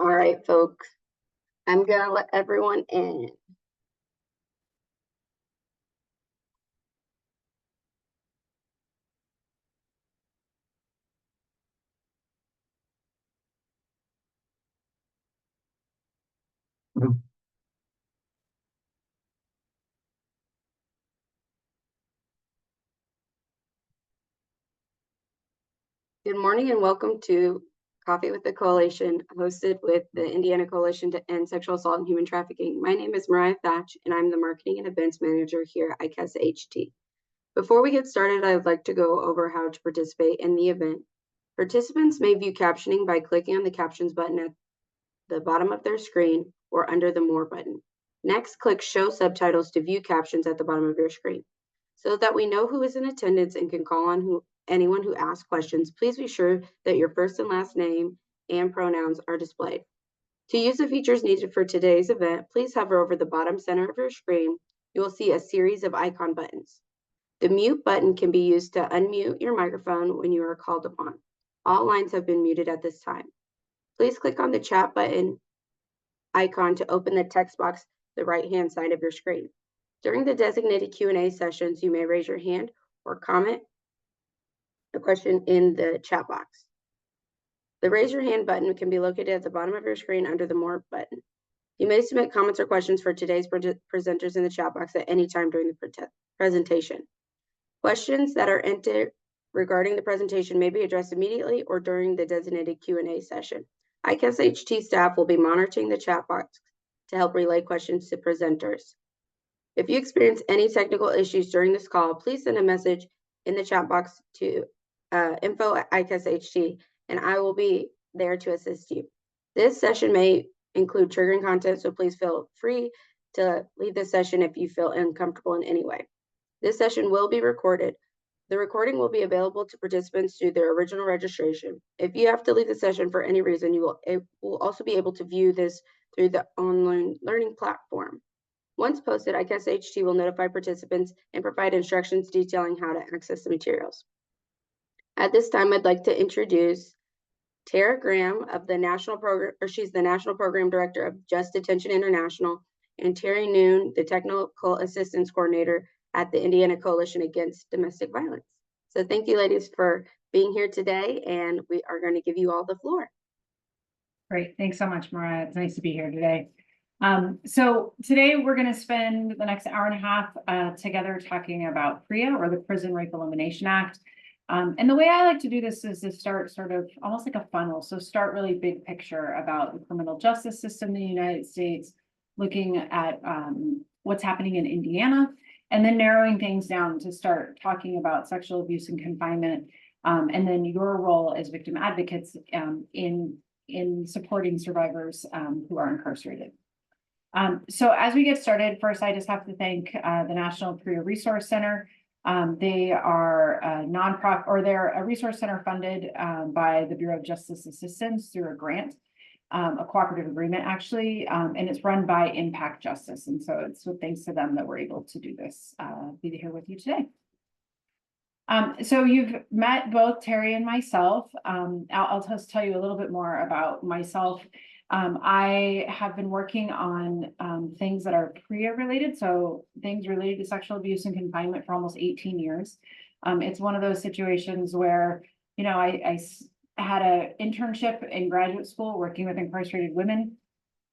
All right, folks, I'm gonna let everyone in. Good morning and welcome to Coffee with the Coalition, hosted with the Indiana Coalition to End Sexual Assault and Human Trafficking. My name is Mariah Thatch, and I'm the Marketing and Events Manager here at ICASA-HT. Before we get started, I would like to go over how to participate in the event. Participants may view captioning by clicking on the Captions button at the bottom of their screen or under the More button. Next, click Show Subtitles to view captions at the bottom of your screen. So that we know who is in attendance and can call on anyone who asks questions, please be sure that your first and last name and pronouns are displayed. To use the features needed for today's event, please hover over the bottom center of your screen. You will see a series of icon buttons. The mute button can be used to unmute your microphone when you are called upon. All lines have been muted at this time. Please click on the chat button icon to open the text box the right-hand side of your screen. During the designated Q&A sessions, you may raise your hand or comment a question in the chat box. The raise your hand button can be located at the bottom of your screen under the More button. You may submit comments or questions for today's presenters in the chat box at any time during the presentation. Questions that are entered regarding the presentation may be addressed immediately or during the designated Q&A session. ICASA-HT staff will be monitoring the chat box to help relay questions to presenters. If you experience any technical issues during this call, please send a message in the chat box to info@ICASA-HT, and I will be there to assist you. This session may include triggering content, so please feel free to leave this session if you feel uncomfortable in any way. This session will be recorded. The recording will be available to participants through their original registration. If you have to leave the session for any reason, you will also be able to view this through the online learning platform. Once posted, ICASA-HT will notify participants and provide instructions detailing how to access the materials. At this time, I'd like to introduce Tara Graham of the National Program, or she's the National Program Director of Just Detention International, and Terry Noon, the Technical Assistance Coordinator at the Indiana Coalition Against Domestic Violence. So thank you, ladies, for being here today, and we are going to give you all the floor. Great. Thanks so much, Mariah. It's nice to be here today. So today we're going to spend the next hour and a half together talking about PREA, or the Prison Rape Elimination Act. And the way I like to do this is to start sort of almost like a funnel. So start really big picture about the criminal justice system in the United States, looking at what's happening in Indiana, and then narrowing things down to start talking about sexual abuse and confinement, and then your role as victim advocates in supporting survivors who are incarcerated. So as we get started, first, I just have to thank the National PREA Resource Center. They are a nonprofit, or they're a resource center funded by the Bureau of Justice Assistance through a grant, a cooperative agreement actually, and it's run by Impact Justice. And so it's with thanks to them that we're able to do this, be here with you today. So you've met both Terry and myself. I'll just tell you a little bit more about myself. I have been working on things that are PREA related, so things related to sexual abuse and confinement for almost 18 years. It's one of those situations where, you know, I had an internship in graduate school working with incarcerated women.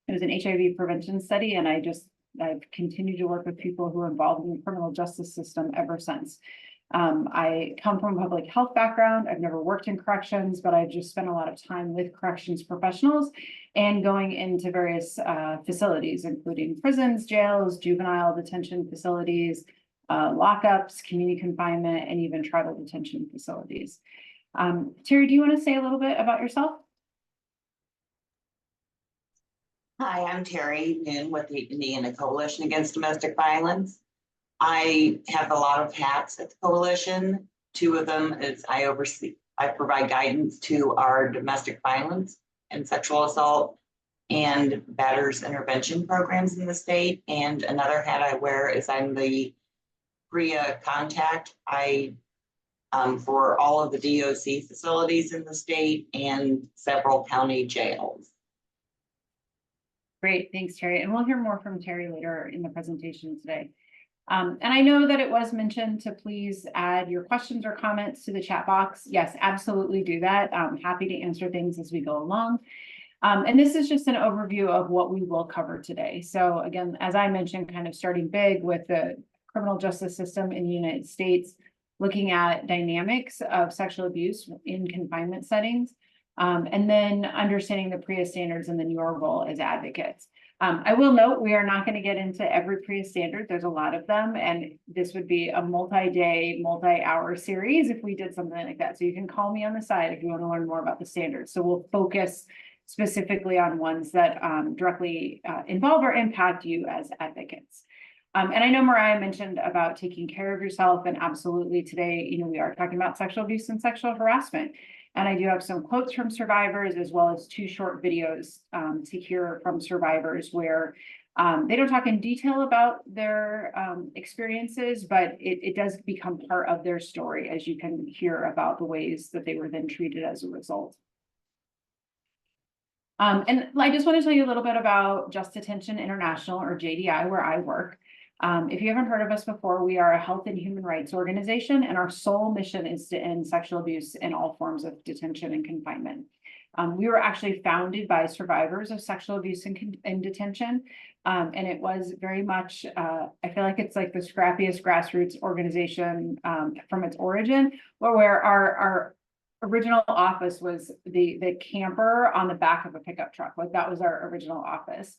It was an HIV prevention study, and I've continued to work with people who are involved in the criminal justice system ever since. I come from a public health background. I've never worked in corrections, but I've just spent a lot of time with corrections professionals and going into various facilities, including prisons, jails, juvenile detention facilities, lockups, community confinement, and even tribal detention facilities. Terry, do you want to say a little bit about yourself? Hi, I'm Terry Noon with the Indiana Coalition Against Domestic Violence. I have a lot of hats at the coalition. Two of them is I provide guidance to our domestic violence and sexual assault and batters intervention programs in the state. And another hat I wear is I'm the PREA contact. For all of the DOC facilities in the state and several county jails. Great, thanks, Terry. And we'll hear more from Terry later in the presentation today. And I know that it was mentioned to please add your questions or comments to the chat box. Yes, absolutely do that. I'm happy to answer things as we go along. And this is just an overview of what we will cover today. So again, as I mentioned, kind of starting big with the criminal justice system in the United States, looking at dynamics of sexual abuse in confinement settings, and then understanding the PREA standards and then your role as advocates. I will note we are not going to get into every PREA standard. There's a lot of them, and this would be a multi-day, multi-hour series if we did something like that. So you can call me on the side if you want to learn more about the standards. So we'll focus specifically on ones that directly involve or impact you as advocates. And I know Mariah mentioned about taking care of yourself, and absolutely today, we are talking about sexual abuse and sexual harassment. And I do have some quotes from survivors as well as 2 short videos to hear from survivors where they don't talk in detail about their experiences, but it does become part of their story as you can hear about the ways that they were then treated as a result. And I just want to tell you a little bit about Just Detention International, or JDI, where I work. If you haven't heard of us before, we are a health and human rights organization, and our sole mission is to end sexual abuse in all forms of detention and confinement. We were actually founded by survivors of sexual abuse in detention, and it was very much, I feel like it's like the scrappiest grassroots organization from its origin, where our original office was the camper on the back of a pickup truck. Like that was our original office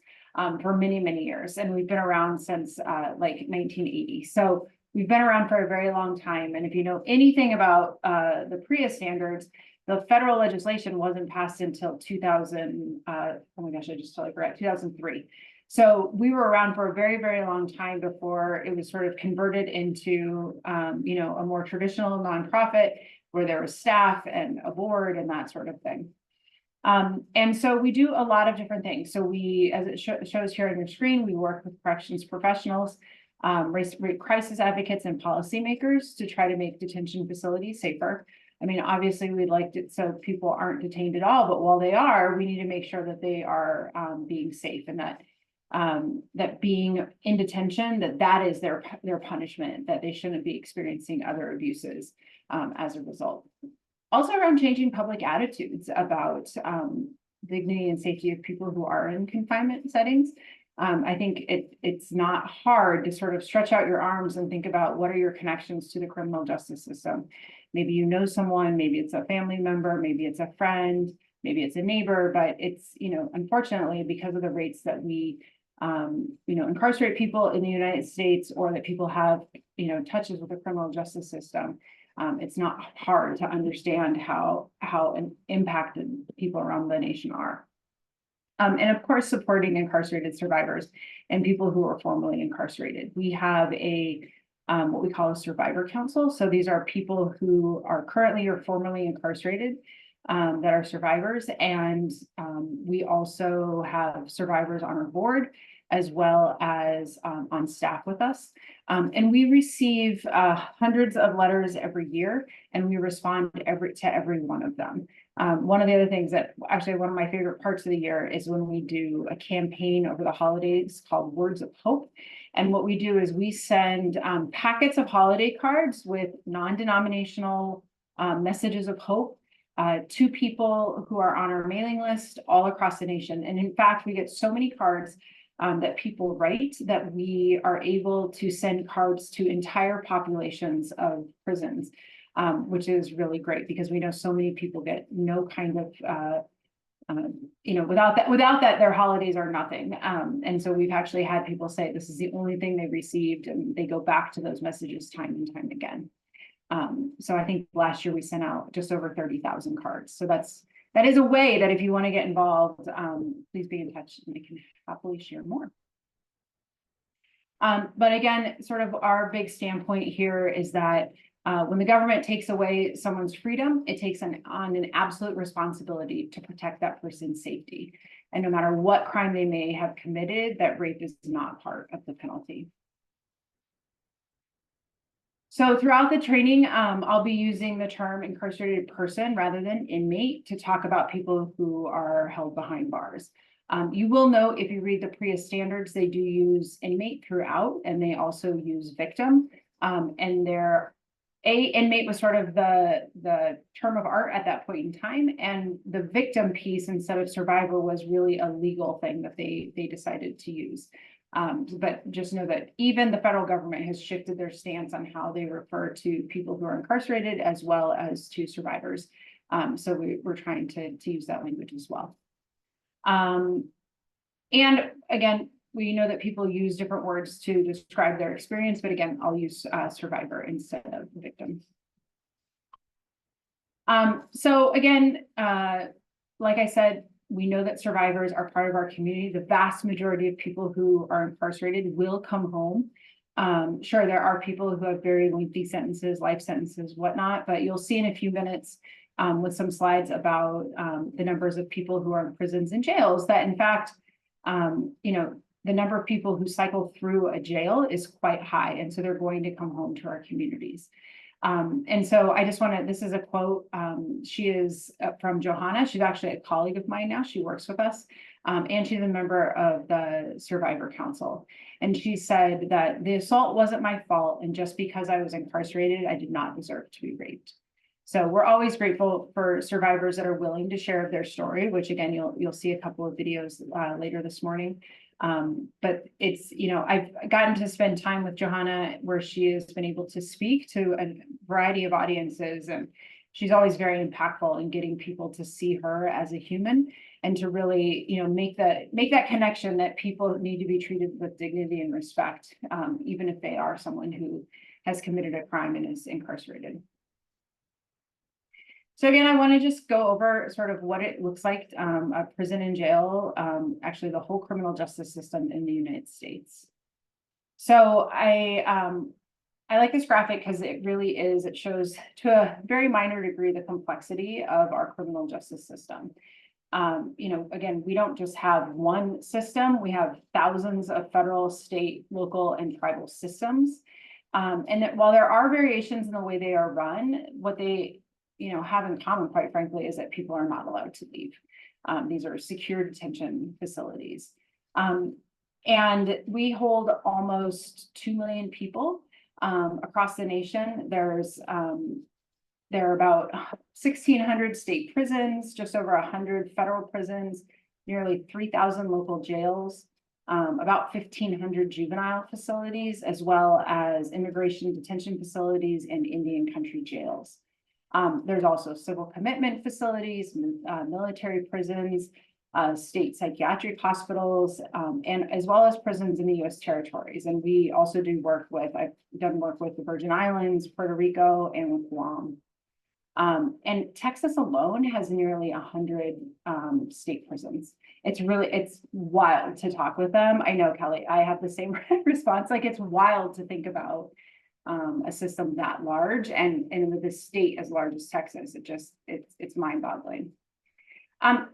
for many, many years. And we've been around since like 1980. So we've been around for a very long time. And if you know anything about the PREA standards, the federal legislation wasn't passed until 2000. Oh my gosh, I just totally forgot, 2003. So we were around for a very, very long time before it was sort of converted into, a more traditional nonprofit where there was staff and a board and that sort of thing. And so we do a lot of different things. So we, as it shows here on your screen, we work with corrections professionals, race crisis advocates, and policymakers to try to make detention facilities safer. I mean, obviously we'd like it so people aren't detained at all, but while they are, we need to make sure that they are being safe, and that being in detention, that is their punishment, that they shouldn't be experiencing other abuses as a result. Also around changing public attitudes about dignity and safety of people who are in confinement settings. I think it's not hard to sort of stretch out your arms and think about what are your connections to the criminal justice system. Maybe you know someone, maybe it's a family member, maybe it's a friend, maybe it's a neighbor, but it's, unfortunately, because of the rates that we incarcerate people in the United States, or that people have, touches with the criminal justice system, it's not hard to understand how impacted people around the nation are. And of course, supporting incarcerated survivors and people who are formerly incarcerated. We have what we call a survivor council. So these are people who are currently or formerly incarcerated that are survivors. And we also have survivors on our board, as well as on staff with us. And we receive hundreds of letters every year, and we respond to every one of them. One of the other things that actually one of my favorite parts of the year is when we do a campaign over the holidays called Words of Hope. And what we do is we send packets of holiday cards with non-denominational messages of hope to people who are on our mailing list all across the nation. And in fact, we get so many cards that people write that we are able to send cards to entire populations of prisons, which is really great because we know so many people get no kind of, without that, their holidays are nothing. And so we've actually had people say this is the only thing they received, and they go back to those messages time and time again. So I think last year we sent out just over 30,000 cards. So that is a way that if you want to get involved, please be in touch and I can happily share more. But again, sort of our big standpoint here is that when the government takes away someone's freedom, it takes on an absolute responsibility to protect that person's safety. And no matter what crime they may have committed, that rape is not part of the penalty. So throughout the training, I'll be using the term incarcerated person rather than inmate to talk about people who are held behind bars. You will note if you read the PREA standards, they do use inmate throughout, and they also use victim. And inmate was sort of the term of art at that point in time, and the victim piece instead of survivor was really a legal thing that they decided to use. But just know that even the federal government has shifted their stance on how they refer to people who are incarcerated as well as to survivors. So we're trying to use that language as well. And again, we know that people use different words to describe their experience, but again, I'll use survivor instead of victim. So again, like I said, we know that survivors are part of our community. The vast majority of people who are incarcerated will come home. Sure, there are people who have very lengthy sentences, life sentences, whatnot, but you'll see in a few minutes with some slides about the numbers of people who are in prisons and jails that in fact, the number of people who cycle through a jail is quite high. And so they're going to come home to our communities. And so I just want to, this is a quote. She is from Johanna. She's actually a colleague of mine now. She works with us. And she's a member of the Survivor Council. And she said that the assault wasn't my fault. And just because I was incarcerated, I did not deserve to be raped. So we're always grateful for survivors that are willing to share their story, which again, you'll see a couple of videos later this morning. But it's, I've gotten to spend time with Johanna where she has been able to speak to a variety of audiences, and she's always very impactful in getting people to see her as a human and to really, make that connection that people need to be treated with dignity and respect, even if they are someone who has committed a crime and is incarcerated. So again, I want to just go over sort of what it looks like, a prison and jail, actually the whole criminal justice system in the United States. So I like this graphic because it really is, it shows to a very minor degree the complexity of our criminal justice system. Again, we don't just have one system, we have thousands of federal, state, local, and tribal systems. And that while there are variations in the way they are run, what they have in common, quite frankly, is that people are not allowed to leave. These are secure detention facilities. And we hold almost 2 million people across the nation. There are about 1,600 state prisons, just over 100 federal prisons, nearly 3,000 local jails, about 1,500 juvenile facilities, as well as immigration detention facilities and Indian country jails. There's also civil commitment facilities, military prisons, state psychiatric hospitals, and as well as prisons in the U.S. territories. And we also do work with, I've done work with the Virgin Islands, Puerto Rico, and with Guam. And Texas alone has nearly 100 state prisons. It's wild to talk with them. I know, Kelly, I have the same response. Like, it's wild to think about a system that large and with a state as large as Texas. It's mind-boggling.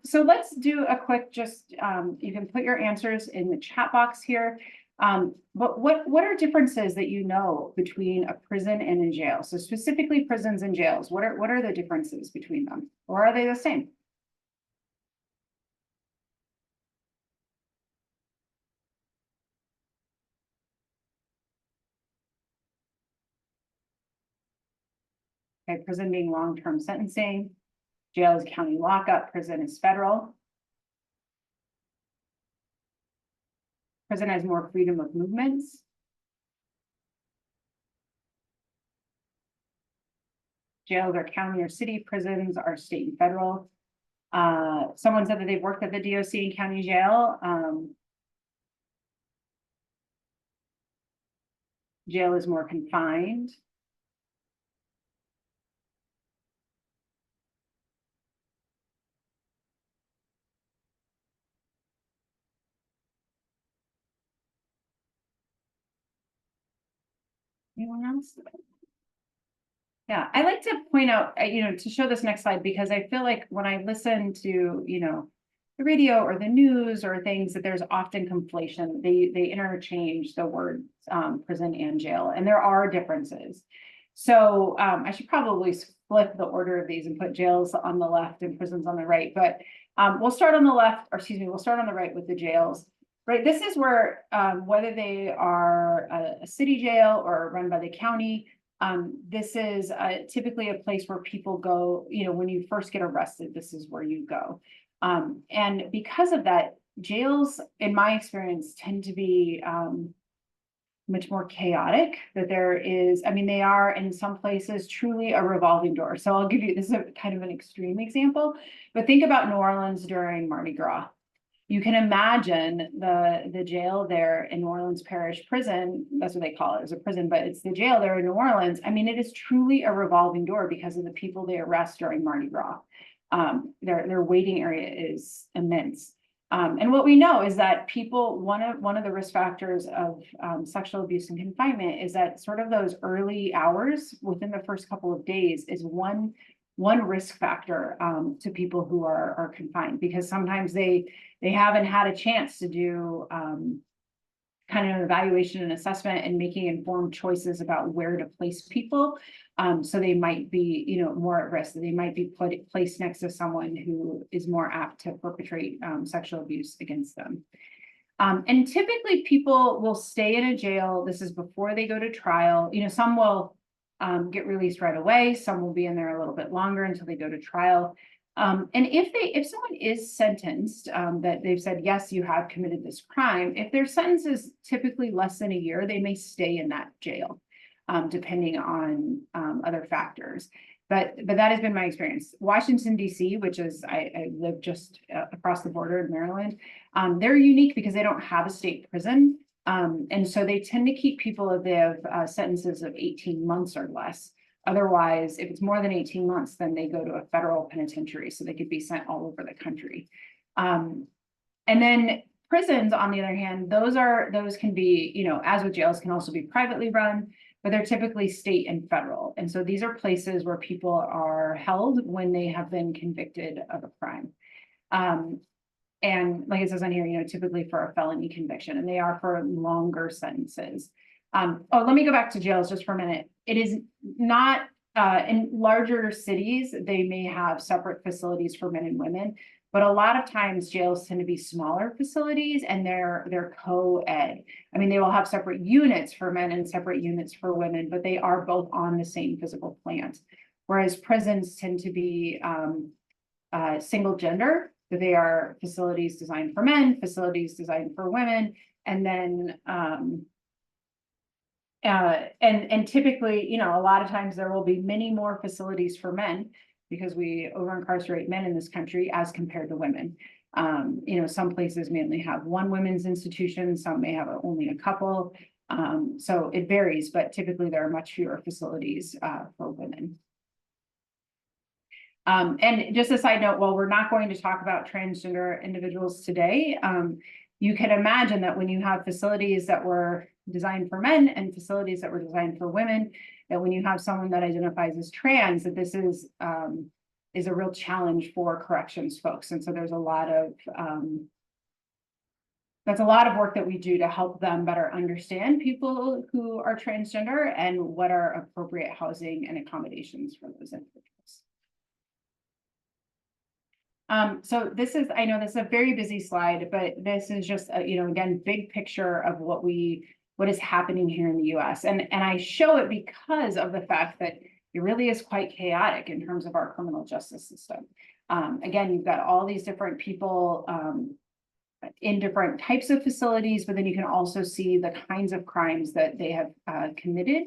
So let's do a quick, you can put your answers in the chat box here. But what are differences that you know between a prison and a jail? So specifically prisons and jails, what are the differences between them? Or are they the same? Okay, prison being long-term sentencing, jail is county lockup, prison is federal. Prison has more freedom of movements. Jails are county or city, prisons are state and federal. Someone said that they've worked at the DOC and county jail. Jail is more confined. Anyone else? Yeah, I like to point out, to show this next slide, because I feel like when I listen to, the radio or the news or things, that there's often conflation. They interchange the words prison and jail, and there are differences. So I should probably flip the order of these and put jails on the left and prisons on the right. But We'll start on the left, or excuse me, we'll start on the right with the jails. Right, this is where, whether they are a city jail or run by the county, this is typically a place where people go, you know, when you first get arrested, this is where you go. And because of that, jails, in my experience, tend to be much more chaotic, that there is, I mean, they are in some places truly a revolving door. So I'll give you, this is a kind of an extreme example, but think about New Orleans during Mardi Gras. You can imagine the jail there in New Orleans Parish Prison, that's what they call it, as a prison, but it's the jail there in New Orleans. I mean, it is truly a revolving door because of the people they arrest during Mardi Gras. Their waiting area is immense. And what we know is that people, one of the risk factors of sexual abuse and confinement is that sort of those early hours within the first couple of days is one risk factor to people who are confined, because sometimes they haven't had a chance to do kind of an evaluation and assessment and making informed choices about where to place people. So they might be, you know, more at risk. They might be placed next to someone who is more apt to perpetrate sexual abuse against them. And typically people will stay in a jail. This is before they go to trial. You know, some will get released right away. Some will be in there a little bit longer until they go to trial. And if someone is sentenced, that they've said, yes, you have committed this crime, if their sentence is typically less than a year, they may stay in that jail, depending on other factors. But that has been my experience. Washington, D.C., which is, I live just across the border in Maryland, they're unique because they don't have a state prison. And so they tend to keep people if they have sentences of 18 months or less. Otherwise, if it's more than 18 months, then they go to a federal penitentiary, so they could be sent all over the country. And then prisons, on the other hand, those can be, you know, as with jails, can also be privately run, but they're typically state and federal. And so these are places where people are held when they have been convicted of a crime. And like it says on here, you know, typically for a felony conviction, and they are for longer sentences. Let me go back to jails just for a minute. It is not in larger cities, they may have separate facilities for men and women, but a lot of times jails tend to be smaller facilities and they're co-ed. I mean, they will have separate units for men and separate units for women, but they are both on the same physical plant. Whereas prisons tend to be single gender, that they are facilities designed for men, facilities designed for women, and then and typically, you know, a lot of times there will be many more facilities for men because we over incarcerate men in this country as compared to women. You know, some places may only have one women's institution, some may have only a couple. So it varies, but typically there are much fewer facilities for women. And just a side note, while we're not going to talk about transgender individuals today, you can imagine that when you have facilities that were designed for men and facilities that were designed for women, that when you have someone that identifies as trans, that this is a real challenge for corrections folks. And so there's a lot of that's a lot of work that we do to help them better understand people who are transgender and what are appropriate housing and accommodations for those individuals. So this is, I know this is a very busy slide, but this is just, you know, again, big picture of what is happening here in the US. And I show it because of the fact that it really is quite chaotic in terms of our criminal justice system. Again, you've got all these different people in different types of facilities, but then you can also see the kinds of crimes that they have committed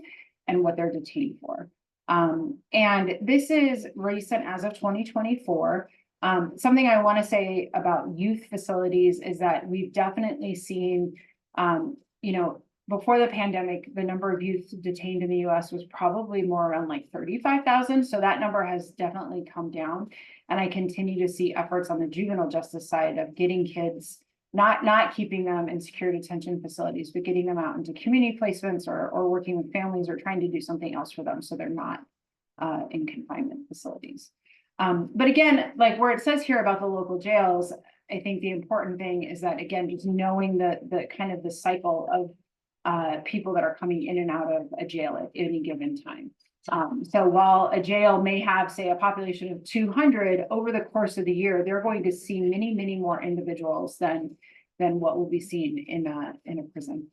and what they're detained for. And this is recent as of 2024. Something I want to say about youth facilities is that we've definitely seen, you know, before the pandemic, the number of youth detained in the US was probably more around like 35,000. So that number has definitely come down. And I continue to see efforts on the juvenile justice side of getting kids, not keeping them in secure detention facilities, but getting them out into community placements or working with families or trying to do something else for them so they're not in confinement facilities. But again, like where it says here about the local jails, I think the important thing is that, again, just knowing the kind of the cycle of people that are coming in and out of a jail at any given time. So while a jail may have, say, a population of 200 over the course of the year, they're going to see many, many more individuals than what will be seen in a prison.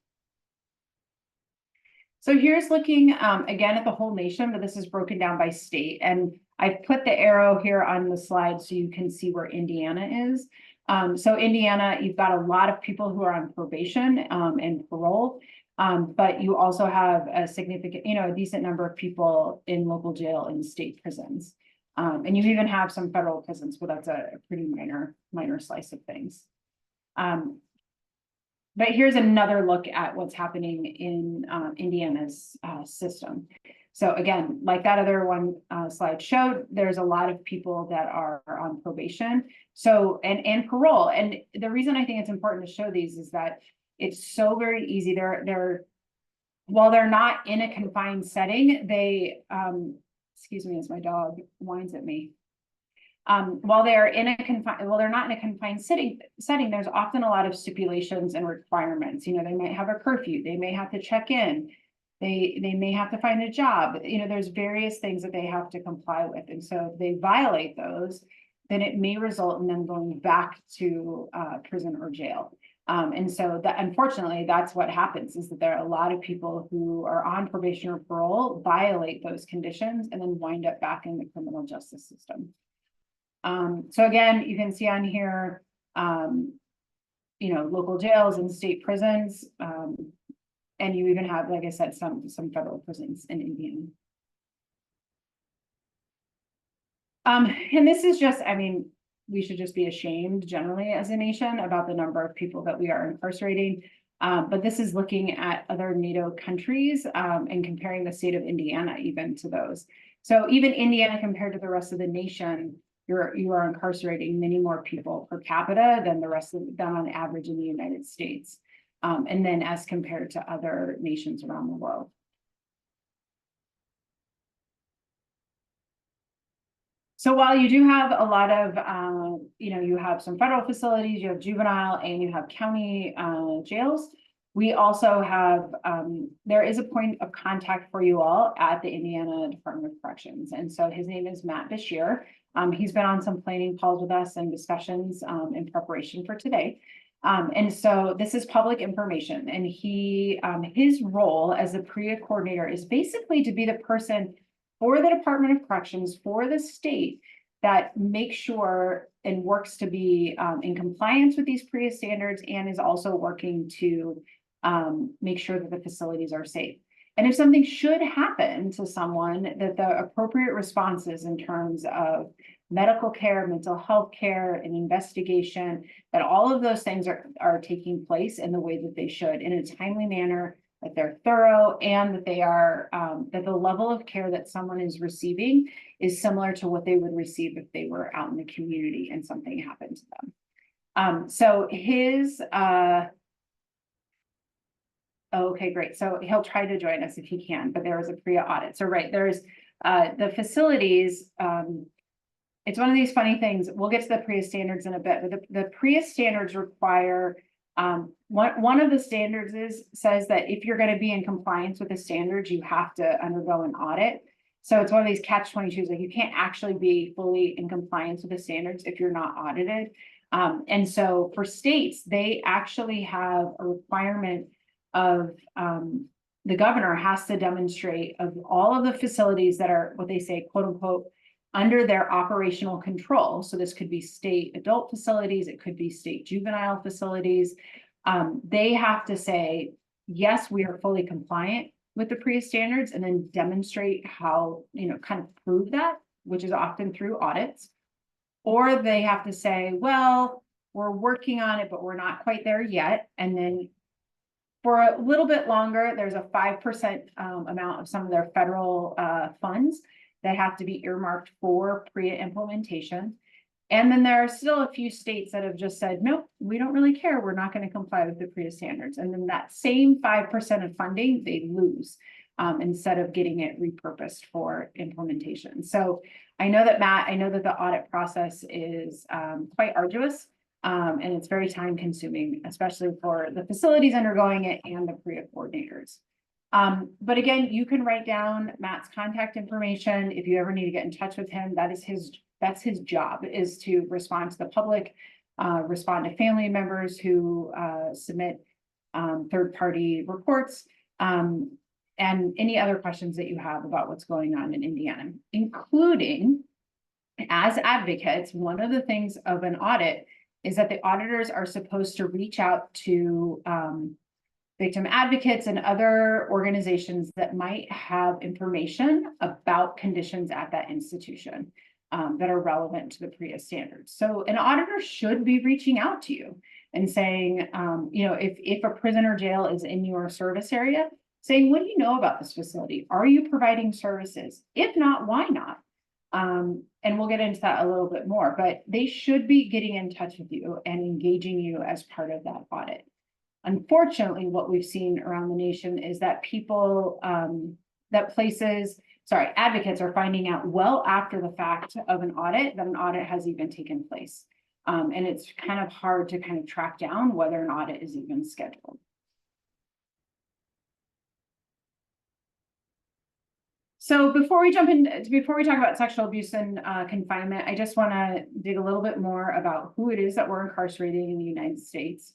So here's looking again at the whole nation, but this is broken down by state. And I've put the arrow here on the slide so you can see where Indiana is. So Indiana, you've got a lot of people who are on probation and parole, but you also have a significant, a decent number of people in local jail and state prisons. And you even have some federal prisons, but that's a pretty minor slice of things. But here's another look at what's happening in Indiana's system. So again, like that other one slide showed, there's a lot of people that are on probation. So, and parole. And the reason I think it's important to show these is that it's so very easy. While they're not in a confined setting, they, excuse me, as my dog whines at me. While they're not in a confined setting, there's often a lot of stipulations and requirements. They might have a curfew, they may have to check in, they may have to find a job. There's various things that they have to comply with. And so if they violate those, then it may result in them going back to prison or jail. And so that, unfortunately, that's what happens, is that there are a lot of people who are on probation or parole, violate those conditions, and then wind up back in the criminal justice system. So again, you can see on here, local jails and state prisons, and you even have, like I said, some federal prisons in Indiana. And this is just, we should just be ashamed generally as a nation about the number of people that we are incarcerating. But this is looking at other NATO countries and comparing the state of Indiana even to those. So even Indiana compared to the rest of the nation, you are incarcerating many more people per capita than on average in the United States. And then as compared to other nations around the world. So while you do have a lot of, you have some federal facilities, you have juvenile and you have county jails, we also have, there is a point of contact for you all at the Indiana Department of Corrections. And so his name is Matt Bashir. He's been on some planning calls with us and discussions in preparation for today. And so this is public information, and his role as a PREA coordinator is basically to be the person for the Department of Corrections, for the state, that makes sure and works to be in compliance with these PREA standards, and is also working to make sure that the facilities are safe. And if something should happen to someone, that the appropriate responses in terms of medical care, mental health care, and investigation, that all of those things are taking place in the way that they should, in a timely manner, that they're thorough, and that they are, that the level of care that someone is receiving is similar to what they would receive if they were out in the community and something happened to them. So his, okay, great. So he'll try to join us if he can, but there was a PREA audit. So right, there's the facilities. It's one of these funny things. We'll get to the PREA standards in a bit, but the PREA standards require, one of the standards says that if you're going to be in compliance with the standards, you have to undergo an audit. So it's one of these catch-22s, like you can't actually be fully in compliance with the standards if you're not audited. And so for states, they actually have a requirement of the governor has to demonstrate of all of the facilities that are what they say, quote unquote, under their operational control. So this could be state adult facilities, it could be state juvenile facilities. They have to say, yes, we are fully compliant with the PREA standards, and then demonstrate how, kind of prove that, which is often through audits. Or they have to say, well, we're working on it, but we're not quite there yet. And then for a little bit longer, there's a 5% amount of some of their federal funds that have to be earmarked for PREA implementation. And then there are still a few states that have just said, nope, we don't really care. We're not going to comply with the PREA standards. And then that same 5% of funding they lose instead of getting it repurposed for implementation. So I know that, Matt, the audit process is quite arduous. And it's very time consuming, especially for the facilities undergoing it and the PREA coordinators. But again, you can write down Matt's contact information. If you ever need to get in touch with him, that's his job, is to respond to the public, respond to family members who submit third-party reports, and any other questions that you have about what's going on in Indiana, including as advocates. One of the things of an audit is that the auditors are supposed to reach out to victim advocates and other organizations that might have information about conditions at that institution that are relevant to the PREA standards. So an auditor should be reaching out to you and saying, if a prison or jail is in your service area, saying, what do you know about this facility? Are you providing services? If not, why not? And we'll get into that a little bit more, but they should be getting in touch with you and engaging you as part of that audit. Unfortunately, what we've seen around the nation is that advocates are finding out well after the fact of an audit that an audit has even taken place. And it's kind of hard to kind of track down whether an audit is even scheduled. So before we talk about sexual abuse and confinement, I just want to dig a little bit more about who it is that we're incarcerating in the United States.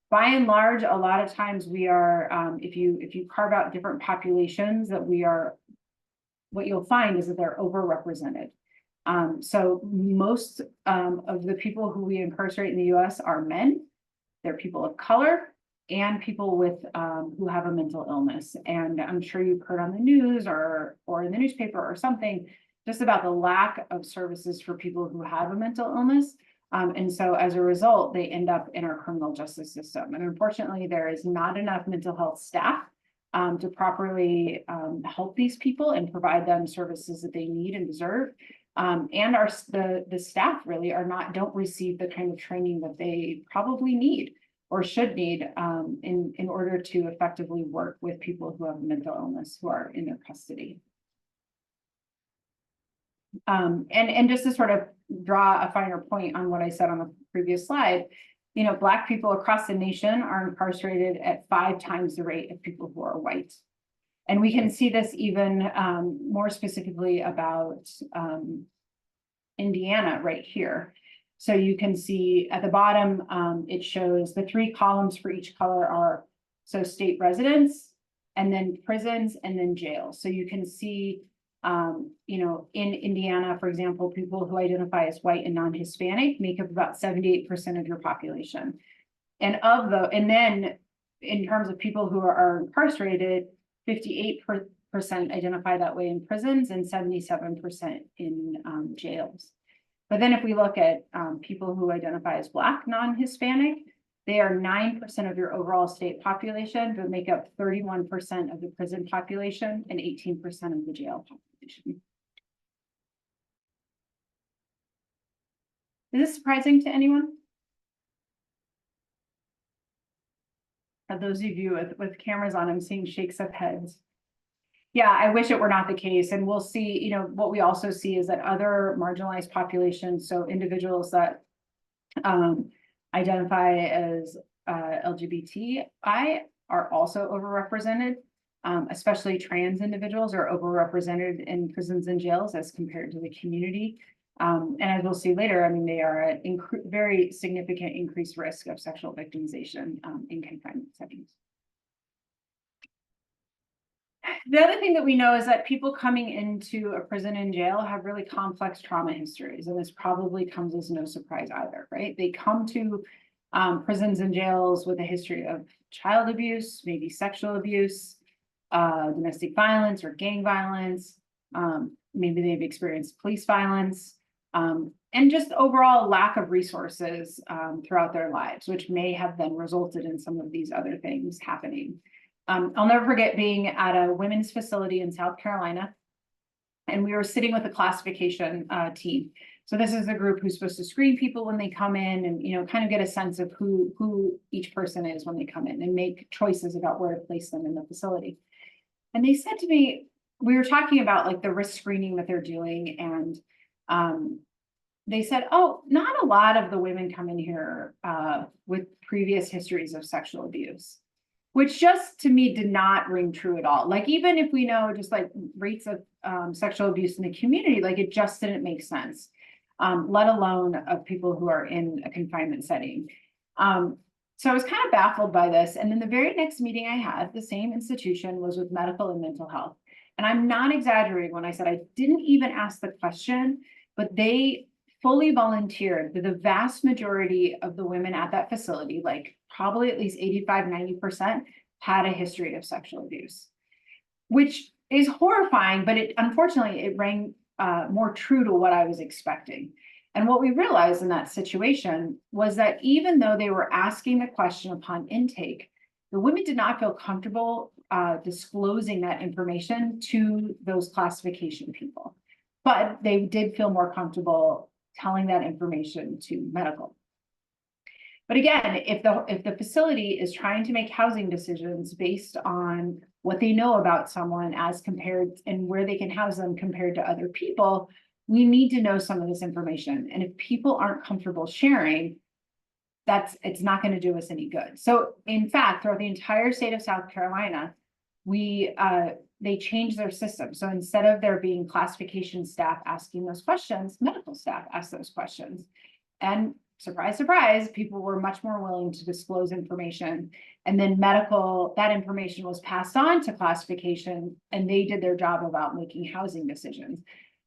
By and large, a lot of times we are, if you carve out different populations, what you'll find is that they're overrepresented. So most of the people who we incarcerate in the US are men, they're people of color, and people with who have a mental illness. And I'm sure you've heard on the news or in the newspaper or something just about the lack of services for people who have a mental illness. And so as a result, they end up in our criminal justice system. And unfortunately, there is not enough mental health staff to properly help these people and provide them services that they need and deserve. And the staff really don't receive the kind of training that they probably need or should need in order to effectively work with people who have mental illness who are in their custody. And just to sort of draw a finer point on what I said on the previous slide, Black people across the nation are incarcerated at 5 times the rate of people who are white. And we can see this even more specifically about Indiana right here. So you can see at the bottom, it shows the 3 columns for each color are state residents, and then prisons, and then jails. So you can see, in Indiana, for example, people who identify as white and non-Hispanic make up about 78% of your population. And then in terms of people who are incarcerated, 58% identify that way in prisons and 77% in jails. But then if we look at people who identify as Black, non-Hispanic, they are 9% of your overall state population, but make up 31% of the prison population and 18% of the jail population. Is this surprising to anyone? For those of you with cameras on, I'm seeing shakes of heads. Yeah, I wish it were not the case. And we'll see, what we also see is that other marginalized populations, so individuals that identify as LGBTI are also overrepresented, especially trans individuals are overrepresented in prisons and jails as compared to the community. And as we'll see later, they are at very significant increased risk of sexual victimization in confinement settings. The other thing that we know is that people coming into a prison and jail have really complex trauma histories, and this probably comes as no surprise either, right? They come to prisons and jails with a history of child abuse, maybe sexual abuse, domestic violence or gang violence. Maybe they've experienced police violence, and just overall lack of resources throughout their lives, which may have then resulted in some of these other things happening. I'll never forget being at a women's facility in South Carolina, and we were sitting with a classification team. So this is the group who's supposed to screen people when they come in and, kind of get a sense of who each person is when they come in and make choices about where to place them in the facility. And they said to me, we were talking about like the risk screening that they're doing, and they said, oh, not a lot of the women come in here with previous histories of sexual abuse. which just to me did not ring true at all. Like, even if we know just like rates of sexual abuse in the community, like it just didn't make sense, let alone of people who are in a confinement setting. So I was kind of baffled by this. And then the very next meeting I had, the same institution, was with medical and mental health. And I'm not exaggerating when I said I didn't even ask the question, but they fully volunteered that the vast majority of the women at that facility, like probably at least 85–90%, had a history of sexual abuse, which is horrifying, but it unfortunately it rang more true to what I was expecting. And what we realized in that situation was that even though they were asking the question upon intake, the women did not feel comfortable disclosing that information to those classification people, but they did feel more comfortable telling that information to medical. But again, if the facility is trying to make housing decisions based on what they know about someone as compared and where they can house them compared to other people, we need to know some of this information. And if people aren't comfortable sharing, it's not going to do us any good. So in fact, throughout the entire state of South Carolina, they changed their system. So instead of there being classification staff asking those questions, medical staff asked those questions. And surprise, surprise, people were much more willing to disclose information. And then that information was passed on to classification, and they did their job about making housing decisions.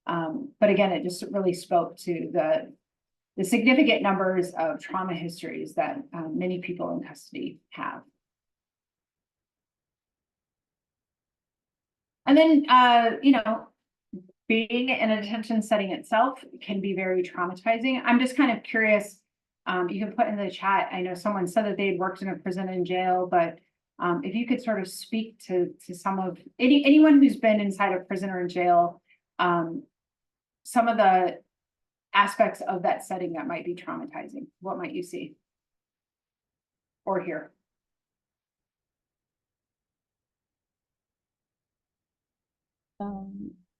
But again, it just really spoke to the significant numbers of trauma histories that many people in custody have. And then, being in a detention setting itself can be very traumatizing. I'm just kind of curious, you can put in the chat, I know someone said that they had worked in a prison and jail, but if you could sort of speak to some of, anyone who's been inside a prison or in jail, some of the aspects of that setting that might be traumatizing. What might you see or hear?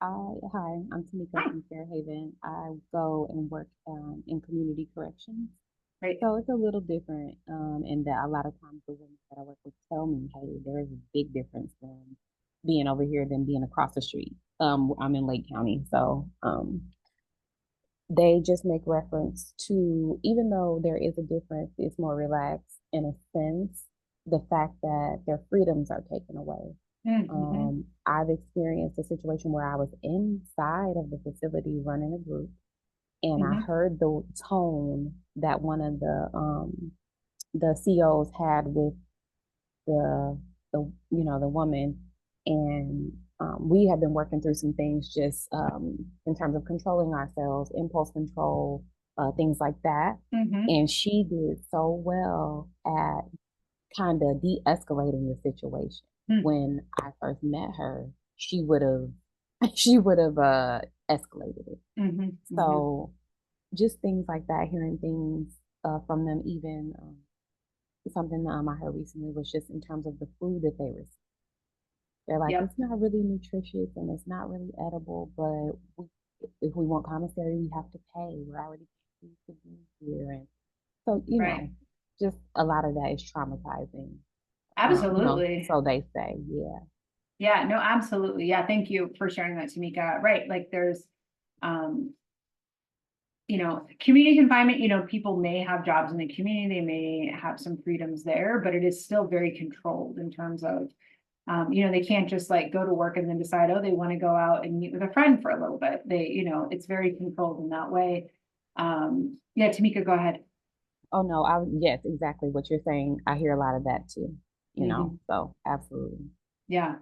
Hi, I'm Tamika Hi. from Fairhaven. I go and work in community corrections. Right. So it's a little different in that a lot of times the women that I work with tell me, hey, there is a big difference than being over here than being across the street. I'm in Lake County, so they just make reference to, even though there is a difference, it's more relaxed in a sense, the fact that their freedoms are taken away. Mm-hmm. I've experienced a situation where I was inside of the facility running a group, and I heard the tone that one of the COs had with the woman, and we have been working through some things just in terms of controlling ourselves, impulse control, things like that. And she did so well at kind of de-escalating the situation. When I first met her, she would have escalated it. So just things like that, hearing things from them, even something I heard recently was just in terms of the food that they receive. They're like, it's not really nutritious and it's not really edible, but if we want commissary, we have to pay. We're already paid to be here. And so, you know, just a lot of that is traumatizing. Absolutely. So they say, yeah. Yeah, no, absolutely. Yeah, thank you for sharing that, Tamika. Right, like there's, community confinement, people may have jobs in the community, they may have some freedoms there, but it is still very controlled in terms of, they can't just like go to work and then decide, oh, they want to go out and meet with a friend for a little bit. It's very controlled in that way. Yeah, Tamika, go ahead. Oh, no, yes, exactly what you're saying. I hear a lot of that too, so absolutely. Yeah.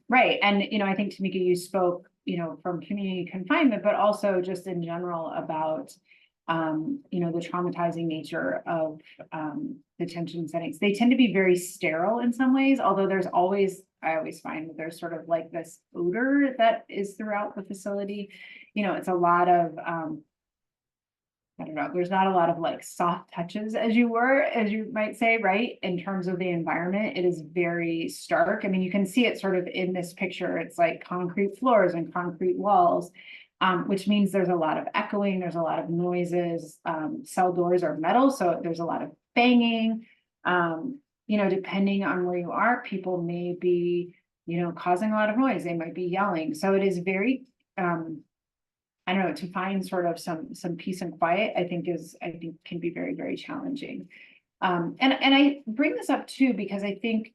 Right. And, I think, Tamika, you spoke, from community confinement, but also just in general about, the traumatizing nature of detention settings. They tend to be very sterile in some ways, although I always find that there's sort of like this odor that is throughout the facility. It's a lot of, I don't know, there's not a lot of like soft touches as you might say, right? In terms of the environment, it is very stark. I mean, you can see it sort of in this picture. It's like concrete floors and concrete walls, which means there's a lot of echoing, there's a lot of noises. Cell doors are metal, so there's a lot of banging. depending on where you are, people may be, causing a lot of noise. They might be yelling. So it is very, I don't know, to find sort of some peace and quiet, I think can be very, very challenging. And I bring this up too, because I think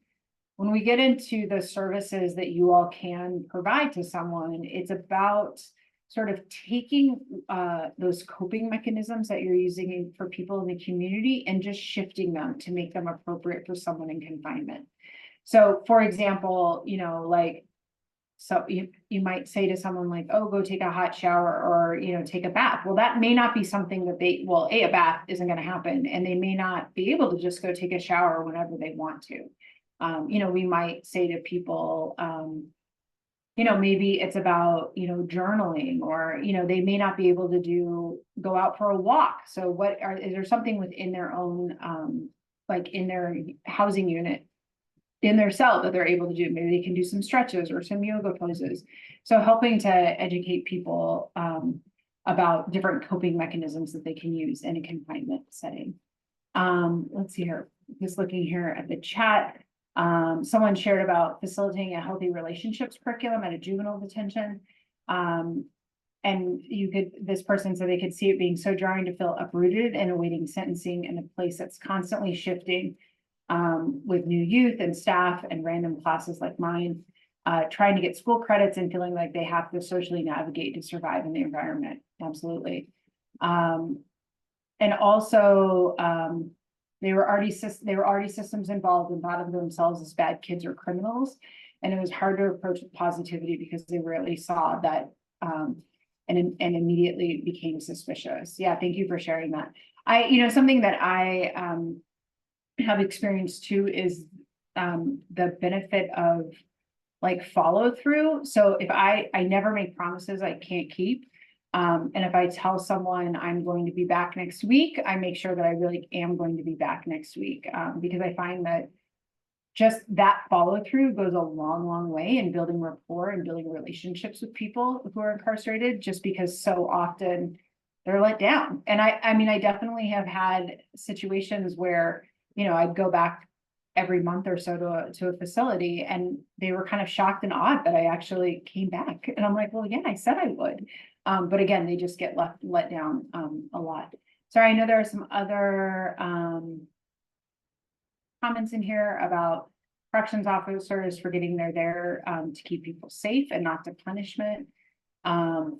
when we get into the services that you all can provide to someone, it's about sort of taking those coping mechanisms that you're using for people in the community and just shifting them to make them appropriate for someone in confinement. So for example, so you might say to someone like, oh, go take a hot shower or, take a bath. Well, that may not be something that a bath isn't going to happen, and they may not be able to just go take a shower whenever they want to. We might say to people, maybe it's about, journaling, or, they may not be able to go out for a walk. So is there something within their own, like in their housing unit, in their cell, that they're able to do? Maybe they can do some stretches or some yoga poses. So helping to educate people about different coping mechanisms that they can use in a confinement setting. Let's see here, just looking here at the chat. Someone shared about facilitating a healthy relationships curriculum at a juvenile detention. And this person said they could see it being so jarring to feel uprooted and awaiting sentencing in a place that's constantly shifting, with new youth and staff and random classes like mine, trying to get school credits and feeling like they have to socially navigate to survive in the environment. Absolutely. And also, they were already systems involved and thought of themselves as bad kids or criminals. And it was hard to approach with positivity because they rarely saw that, and immediately became suspicious. Yeah, thank you for sharing that. Something that I have experienced too is the benefit of like follow through. So if I never make promises I can't keep. And if I tell someone I'm going to be back next week, I make sure that I really am going to be back next week, because I find that just that follow through goes a long, long way in building rapport and building relationships with people who are incarcerated, just because so often they're let down. And I definitely have had situations where, I'd go back every month or so to a facility, and they were kind of shocked and awed that I actually came back. And I'm like, well, yeah, I said I would. But again, they just get let down a lot. Sorry, I know there are some other comments in here about corrections officers forgetting they're there to keep people safe and not to punishment.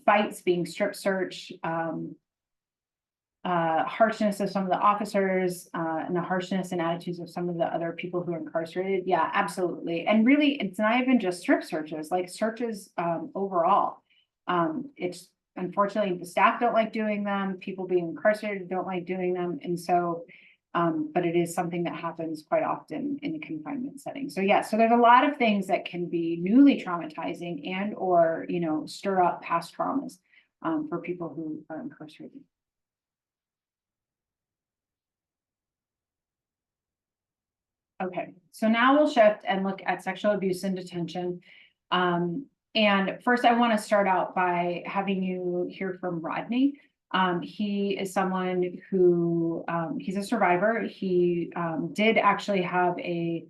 Fights being strip searched. Harshness of some of the officers, and the harshness and attitudes of some of the other people who are incarcerated. Yeah, absolutely. And really, it's not even just strip searches, like searches overall. It's unfortunately the staff don't like doing them, people being incarcerated don't like doing them. And so, but it is something that happens quite often in a confinement setting. So yeah, so there's a lot of things that can be newly traumatizing and or, stir up past traumas for people who are incarcerated. Okay, so now we'll shift and look at sexual abuse in detention. And first I want to start out by having you hear from Rodney. He is someone who, he's a survivor. He did actually have if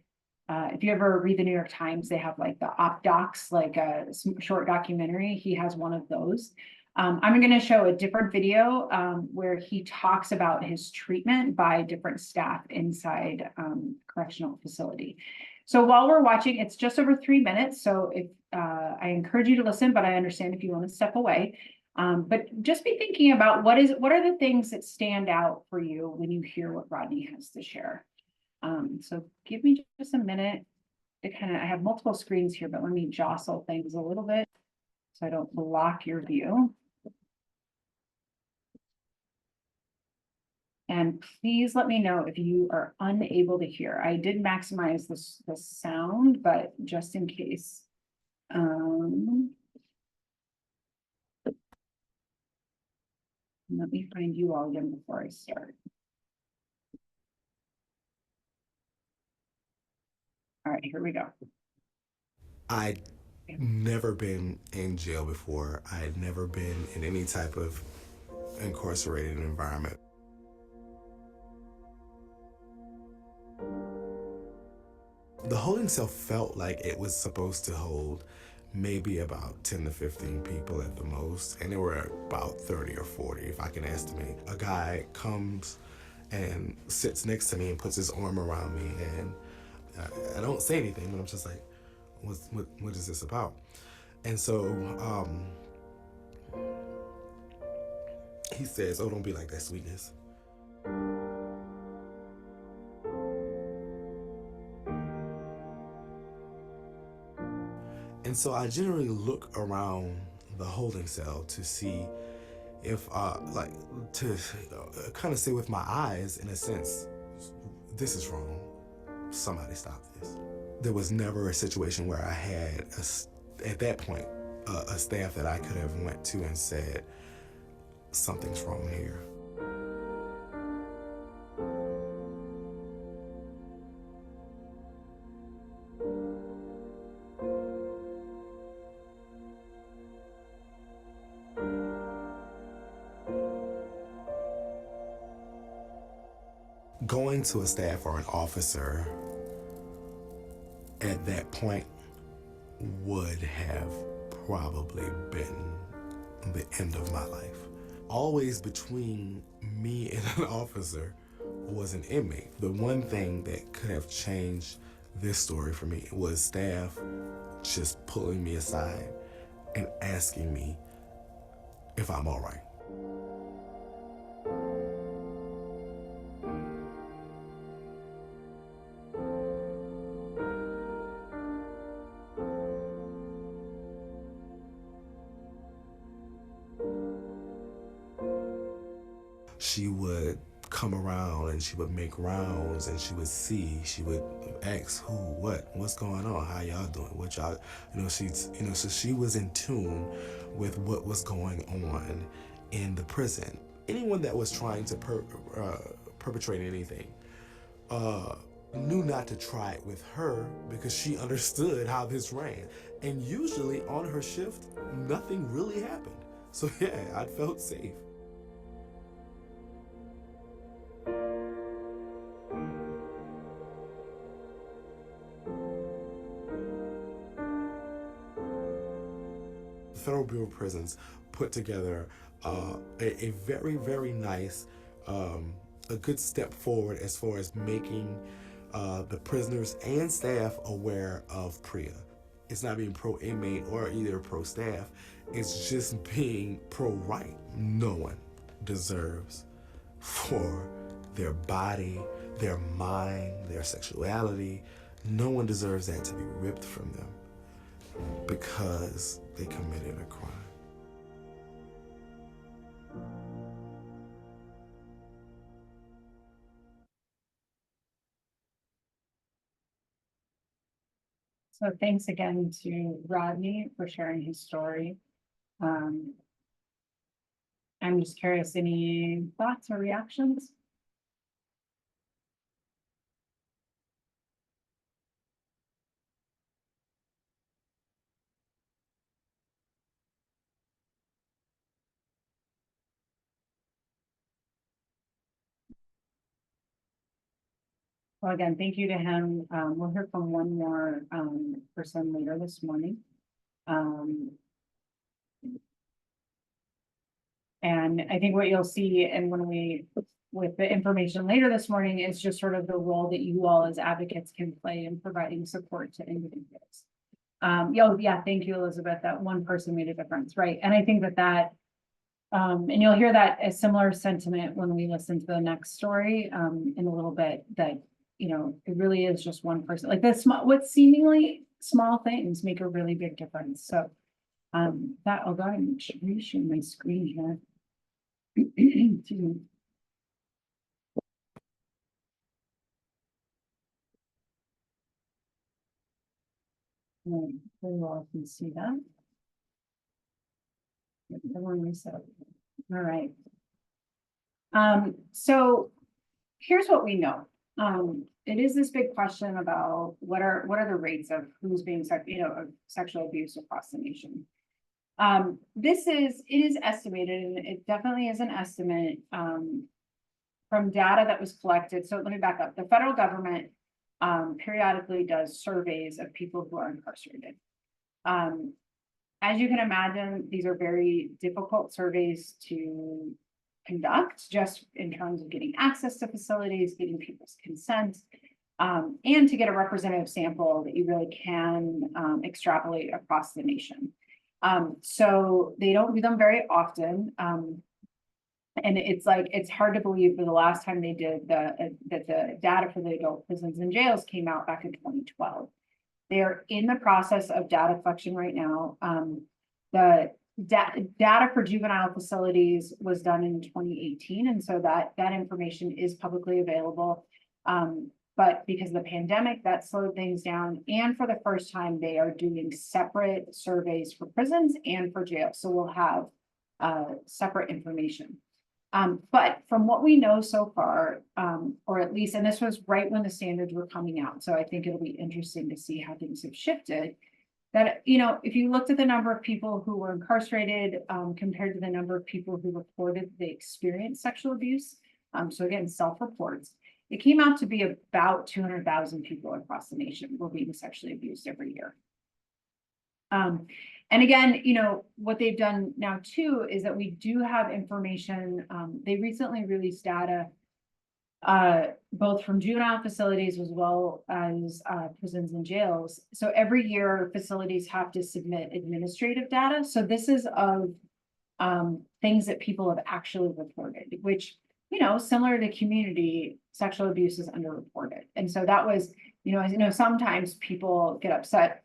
you ever read the New York Times, they have like the op docs, like a short documentary. He has one of those. I'm going to show a different video where he talks about his treatment by different staff inside correctional facility. So while we're watching, it's just over 3 minutes. So if I encourage you to listen, but I understand if you want to step away. But just be thinking about what are the things that stand out for you when you hear what Rodney has to share. So give me just a minute to I have multiple screens here, but let me jostle things a little bit so I don't block your view. And please let me know if you are unable to hear. I did maximize the sound, but just in case. Let me find you all again before I start. All right, here we go. I'd never been in jail before. I had never been in any type of incarcerated environment. The holding cell felt like it was supposed to hold maybe about 10 to 15 people at the most, and there were about 30 or 40 if I can estimate. A guy comes and sits next to me and puts his arm around me, and I don't say anything, but I'm just like, what is this about? And so he says, "Oh, don't be like that, sweetness." And so I generally look around the holding cell to see if, like, to kind of say with my eyes, in a sense, this is wrong. Somebody stop this. There was never a situation where I had, at that point, a staff that I could have went to and said, something's wrong here. Going to a staff or an officer at that point would have probably been the end of my life. Always between me and an officer was an inmate. The one thing that could have changed this story for me was staff just pulling me aside and asking me if I'm all right. She would come around and she would make rounds and she would ask who, what's going on, how y'all doing, what y'all, so she was in tune with what was going on in the prison. Anyone that was trying to perpetrate anything knew not to try it with her because she understood how this ran. And usually on her shift, nothing really happened. So yeah, I felt safe. The Federal Bureau of Prisons put together a very, very nice, a good step forward as far as making the prisoners and staff aware of PREA. It's not being pro-inmate or either pro-staff, it's just being pro-right. No one deserves for their body, their mind, their sexuality, no one deserves that to be ripped from them because they committed a crime. So thanks again to Rodney for sharing his story. I'm just curious, any thoughts or reactions? Well, again, thank you to him. We'll hear from one more person later this morning. And I think what you'll see, and with the information later this morning, is just sort of the role that you all as advocates can play in providing support to individuals. Yeah, thank you, Elizabeth. That one person made a difference, right? And I think that and you'll hear that a similar sentiment when we listen to the next story in a little bit, that it really is just one person. Like what seemingly small things make a really big difference. So that I'll go ahead and reshare my screen here. Very well, can see that. Everyone reset. All right. So here's what we know. It is this big question about what are the rates of who's being of sexual abuse across the nation. It is estimated, and it definitely is an estimate from data that was collected. So let me back up. The federal government periodically does surveys of people who are incarcerated. As you can imagine, these are very difficult surveys to conduct, just in terms of getting access to facilities, getting people's consent, and to get a representative sample that you really can extrapolate across the nation. So they don't do them very often. And it's hard to believe that the last time they did that the data for the adult prisons and jails came out back in 2012. They're in the process of data collection right now. The data for juvenile facilities was done in 2018, and so that information is publicly available. But because of the pandemic, that slowed things down. And for the first time, they are doing separate surveys for prisons and for jails. So we'll have separate information. But from what we know so far, or at least, and this was right when the standards were coming out, so I think it'll be interesting to see how things have shifted, that, if you looked at the number of people who were incarcerated compared to the number of people who reported they experienced sexual abuse, so again, self-reports, it came out to be about 200,000 people across the nation were being sexually abused every year. And again, what they've done now too is that we do have information. They recently released data, both from juvenile facilities as well as prisons and jails. So every year facilities have to submit administrative data. So this is of things that people have actually reported, which, similar to community, sexual abuse is underreported. And so that was, sometimes people get upset.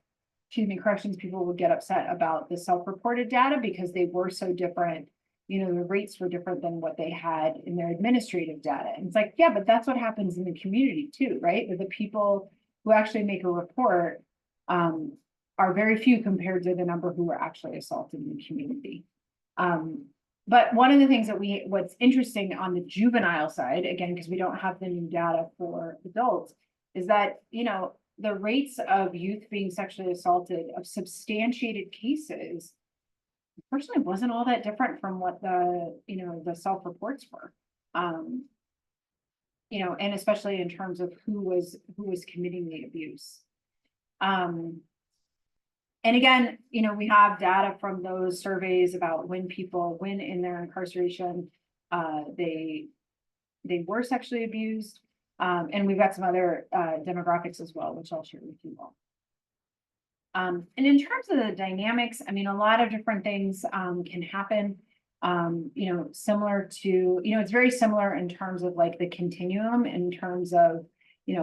Corrections people would get upset about the self-reported data because they were so different. The rates were different than what they had in their administrative data. And it's like, yeah, but that's what happens in the community too, right? That the people who actually make a report are very few compared to the number who were actually assaulted in the community. But one of the things that what's interesting on the juvenile side, again, because we don't have the new data for adults, is that, the rates of youth being sexually assaulted of substantiated cases, unfortunately, wasn't all that different from what the self-reports were. And especially in terms of who was committing the abuse. And again, we have data from those surveys about when in their incarceration, they were sexually abused. And we've got some other demographics as well, which I'll share with you all. And in terms of the dynamics, a lot of different things can happen. Similar to, it's very similar in terms of like the continuum in terms of,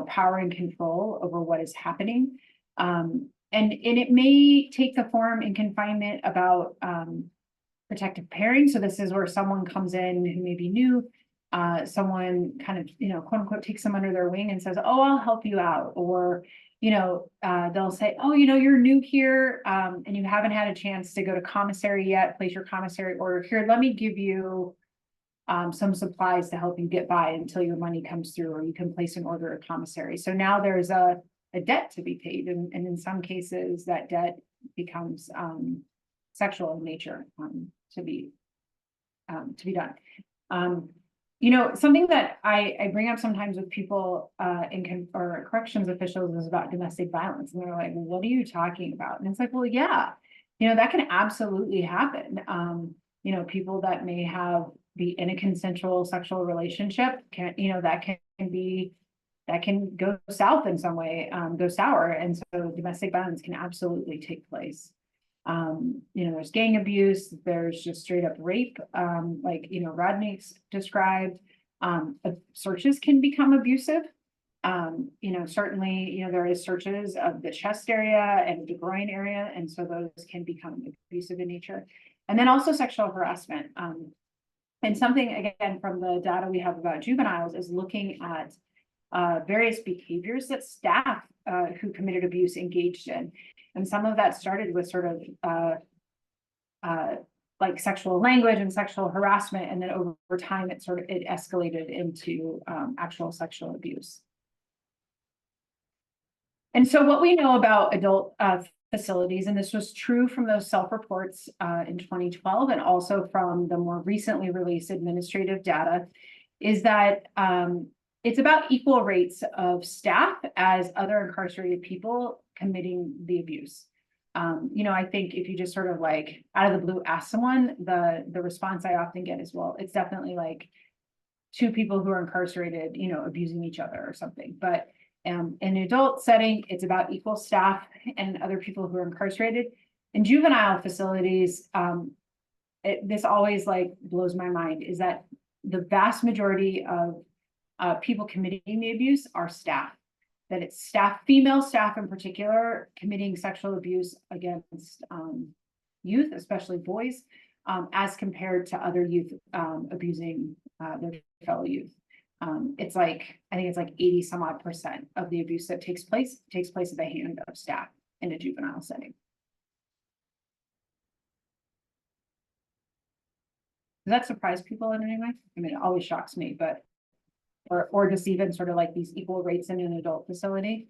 power and control over what is happening. And it may take the form in confinement about protective pairing. So this is where someone comes in who may be new. Someone kind of, quote unquote, takes them under their wing and says, oh, I'll help you out. Or, they'll say, oh, you're new here and you haven't had a chance to go to commissary yet, place your commissary order here. Let me give you some supplies to help you get by until your money comes through, or you can place an order at commissary. So now there's a debt to be paid. And in some cases that debt becomes sexual in nature to be done. Something that I bring up sometimes with people or corrections officials is about domestic violence. And they're like, well, what are you talking about? And it's like, well, yeah, that can absolutely happen. People that may be in a consensual sexual relationship that can go south in some way, go sour. And so domestic violence can absolutely take place. There's gang abuse, there's just straight up rape, like, Rodney's described. Searches can become abusive. Certainly, there is searches of the chest area and the groin area, and so those can become abusive in nature. And then also sexual harassment. And something, again, from the data we have about juveniles is looking at various behaviors that staff who committed abuse engaged in. And some of that started with sort of like sexual language and sexual harassment. And then over time, it escalated into actual sexual abuse. And so what we know about adult facilities, and this was true from those self-reports in 2012, and also from the more recently released administrative data, is that it's about equal rates of staff as other incarcerated people committing the abuse. You know, I think if you just sort of like out of the blue ask someone, the response I often get is, well, it's definitely like two people who are incarcerated, you know, abusing each other or something. But in an adult setting, it's about equal staff and other people who are incarcerated. In juvenile facilities, this always like blows my mind, is that the vast majority of people committing the abuse are staff. That it's staff, female staff in particular, committing sexual abuse against youth, especially boys, as compared to other youth abusing their fellow youth. It's like, I think it's like 80 some odd % of the abuse that takes place at the hand of staff in a juvenile setting. Does that surprise people in any way? I mean, it always shocks me, but, or just even sort of like these equal rates in an adult facility.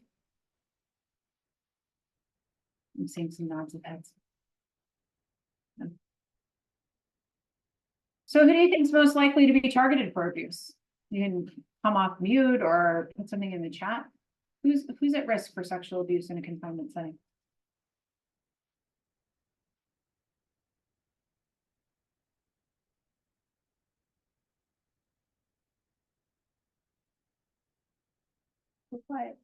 I'm seeing some nods of heads. So who do you think is most likely to be targeted for abuse? You can come off mute or put something in the chat. Who's at risk for sexual abuse in a confinement setting? Quiet.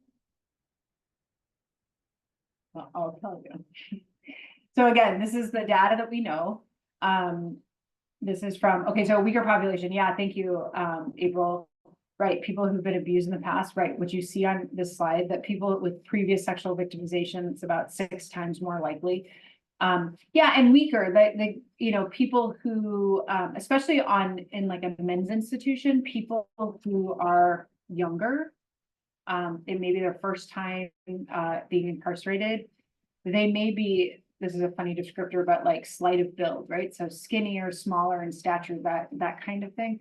Well, I'll tell you. So again, this is the data that we know. This is from, okay, so weaker population. Yeah, thank you, April. Right, people who've been abused in the past, right? What you see on this slide, that people with previous sexual victimization, it's about 6 times more likely. Yeah, and weaker, the you know, people who, especially in like a men's institution, people who are younger, it may be their first time being incarcerated. They may be, this is a funny descriptor, but like slight of build, right? So skinnier, smaller in stature, that kind of thing.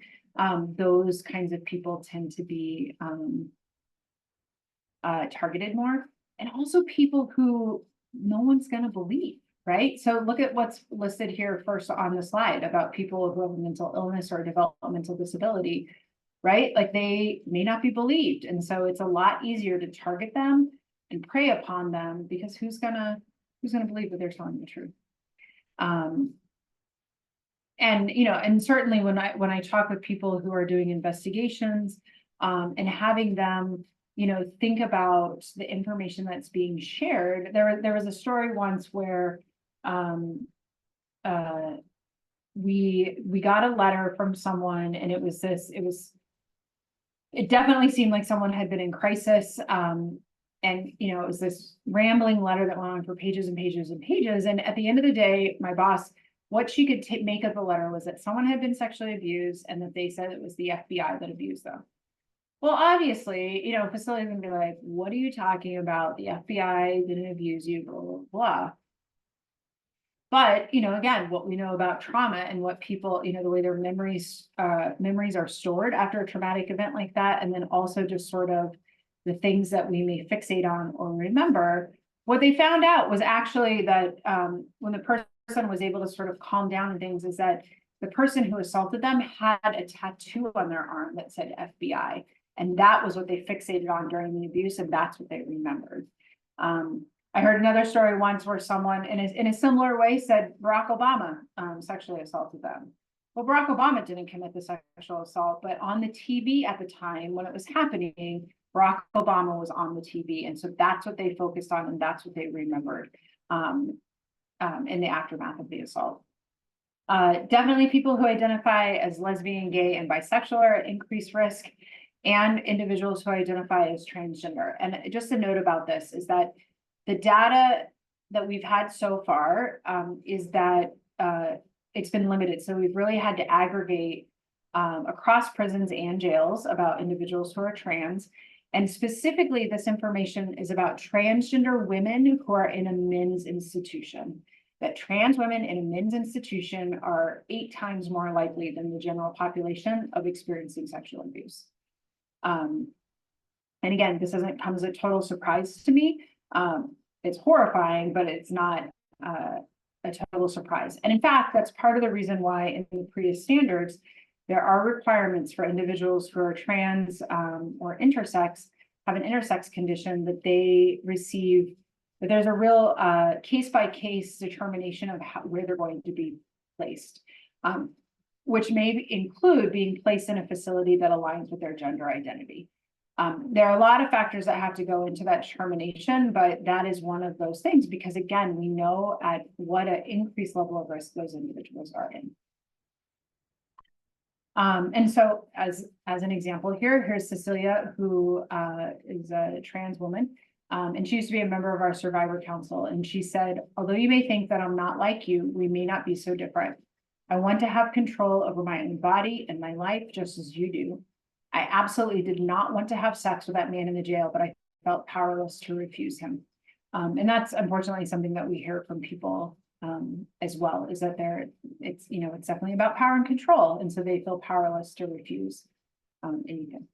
Those kinds of people tend to be targeted more. And also people who no one's going to believe, right? So look at what's listed here first on the slide about people who have mental illness or developmental disability, right? Like they may not be believed. And so it's a lot easier to target them and prey upon them, because who's gonna believe that they're telling the truth? And you know, and certainly when I talk with people who are doing investigations, and having them, you know, think about the information that's being shared. There was a story once where we got a letter from someone, and it definitely seemed like someone had been in crisis. And, you know, it was this rambling letter that went on for pages and pages and pages. And at the end of the day, my boss, what she could make of the letter was that someone had been sexually abused and that they said it was the FBI that abused them. Well, obviously, you know, facilities can be like, what are you talking about? The FBI didn't abuse you, blah, blah, blah. But, you know, again, what we know about trauma and what people, you know, the way their memories are stored after a traumatic event like that, and then also just sort of the things that we may fixate on or remember, what they found out was actually that when the person was able to sort of calm down and things, is that the person who assaulted them had a tattoo on their arm that said FBI. And that was what they fixated on during the abuse, and that's what they remembered. I heard another story once where someone in a similar way said Barack Obama sexually assaulted them. Well, Barack Obama didn't commit the sexual assault, but on the TV at the time when it was happening, Barack Obama was on the TV. And so that's what they focused on, and that's what they remembered in the aftermath of the assault. Definitely people who identify as lesbian, gay, and bisexual are at increased risk, and individuals who identify as transgender. And just a note about this is that the data that we've had so far is that it's been limited. So we've really had to aggregate across prisons and jails about individuals who are trans. And specifically, this information is about transgender women who are in a men's institution. That trans women in a men's institution are 8 times more likely than the general population of experiencing sexual abuse. And again, this doesn't come as a total surprise to me. It's horrifying, but it's not a total surprise. And in fact, that's part of the reason why in the PREA standards, there are requirements for individuals who are trans or intersex, have an intersex condition, that they receive, that there's a real case-by-case determination of where they're going to be placed, which may include being placed in a facility that aligns with their gender identity. There are a lot of factors that have to go into that determination, but that is one of those things, because again, we know at what an increased level of risk those individuals are in. And so as an example here's Cecilia, who is a trans woman. And she used to be a member of our Survivor Council. And she said, although you may think that I'm not like you, we may not be so different. I want to have control over my own body and my life just as you do. I absolutely did not want to have sex with that man in the jail, but I felt powerless to refuse him. And that's unfortunately something that we hear from people as well, is that it's definitely about power and control. And so they feel powerless to refuse anything.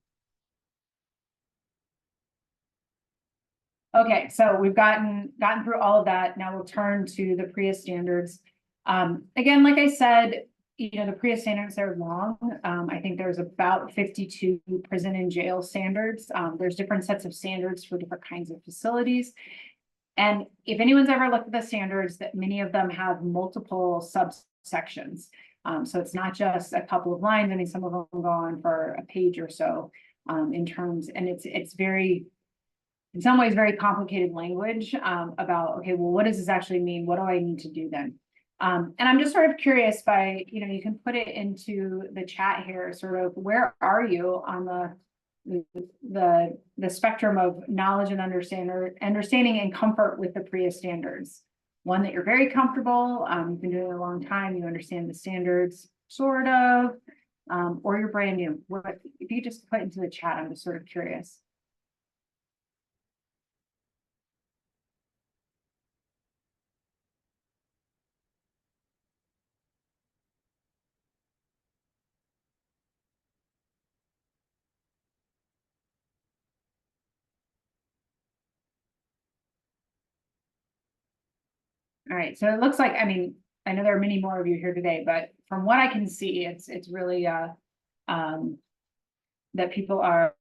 Okay, so we've gotten through all of that. Now we'll turn to the PREA standards. Again, like I said, the PREA standards are long. I think there's about 52 prison and jail standards. There's different sets of standards for different kinds of facilities. And if anyone's ever looked at the standards, that many of them have multiple subsections. So it's not just a couple of lines. I mean, some of them go on for a page or so in terms, and it's very, in some ways, very complicated language about, okay, well, what does this actually mean? What do I need to do then? And I'm just sort of curious by, you can put it into the chat here, sort of, where are you on the spectrum of knowledge and understanding and comfort with the PREA standards? One that you're very comfortable, you've been doing it a long time, you understand the standards, sort of, or you're brand new. If you just put into the chat, I'm just sort of curious. All right, so it looks like, I mean, I know there are many more of you here today, but from what I can see, it's really that people are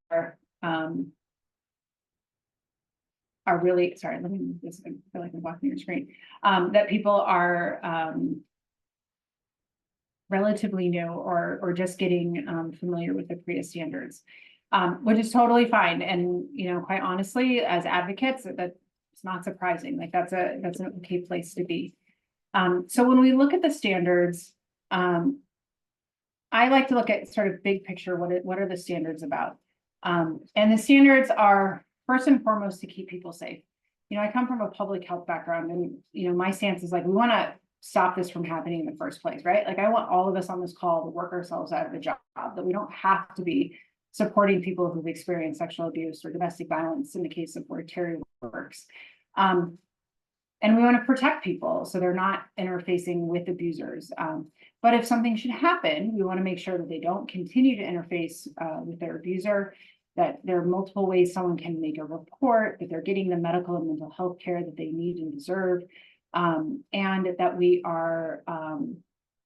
really, sorry, let me move this, I feel like I'm blocking your screen, that people are relatively new or just getting familiar with the PREA standards, which is totally fine. And, quite honestly, as advocates, that's not surprising. Like that's an okay place to be. So when we look at the standards, I like to look at sort of big picture, what are the standards about? And the standards are first and foremost to keep people safe. I come from a public health background, and my stance is like, we want to stop this from happening in the first place, right? Like I want all of us on this call to work ourselves out of a job, that we don't have to be supporting people who've experienced sexual abuse or domestic violence in the case of where Terry works. And we want to protect people so they're not interfacing with abusers. But if something should happen, we want to make sure that they don't continue to interface with their abuser, that there are multiple ways someone can make a report, that they're getting the medical and mental health care that they need and deserve, and that we are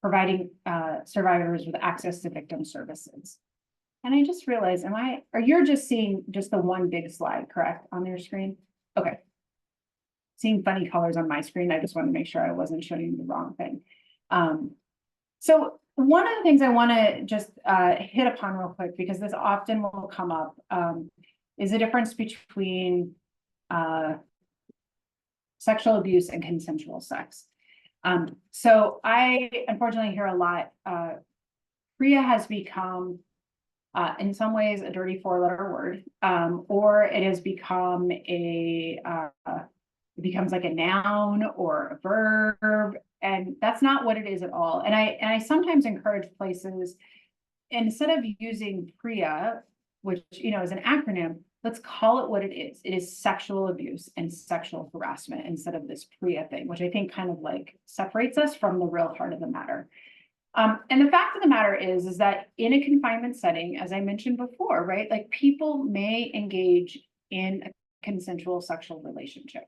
providing survivors with access to victim services. And I just realized, or you're just seeing just the one big slide, correct, on your screen? Okay. Seeing funny colors on my screen, I just wanted to make sure I wasn't showing you the wrong thing. So one of the things I want to just hit upon real quick, because this often will come up, is the difference between sexual abuse and consensual sex. So I unfortunately hear a lot, PREA has become in some ways a dirty 4-letter word, or it has become it becomes like a noun or a verb, and that's not what it is at all. And I sometimes encourage places, instead of using PREA, which is an acronym, let's call it what it is. It is sexual abuse and sexual harassment instead of this PREA thing, which I think kind of like separates us from the real heart of the matter. And the fact of the matter is that in a confinement setting, as I mentioned before, right, like people may engage in a consensual sexual relationship.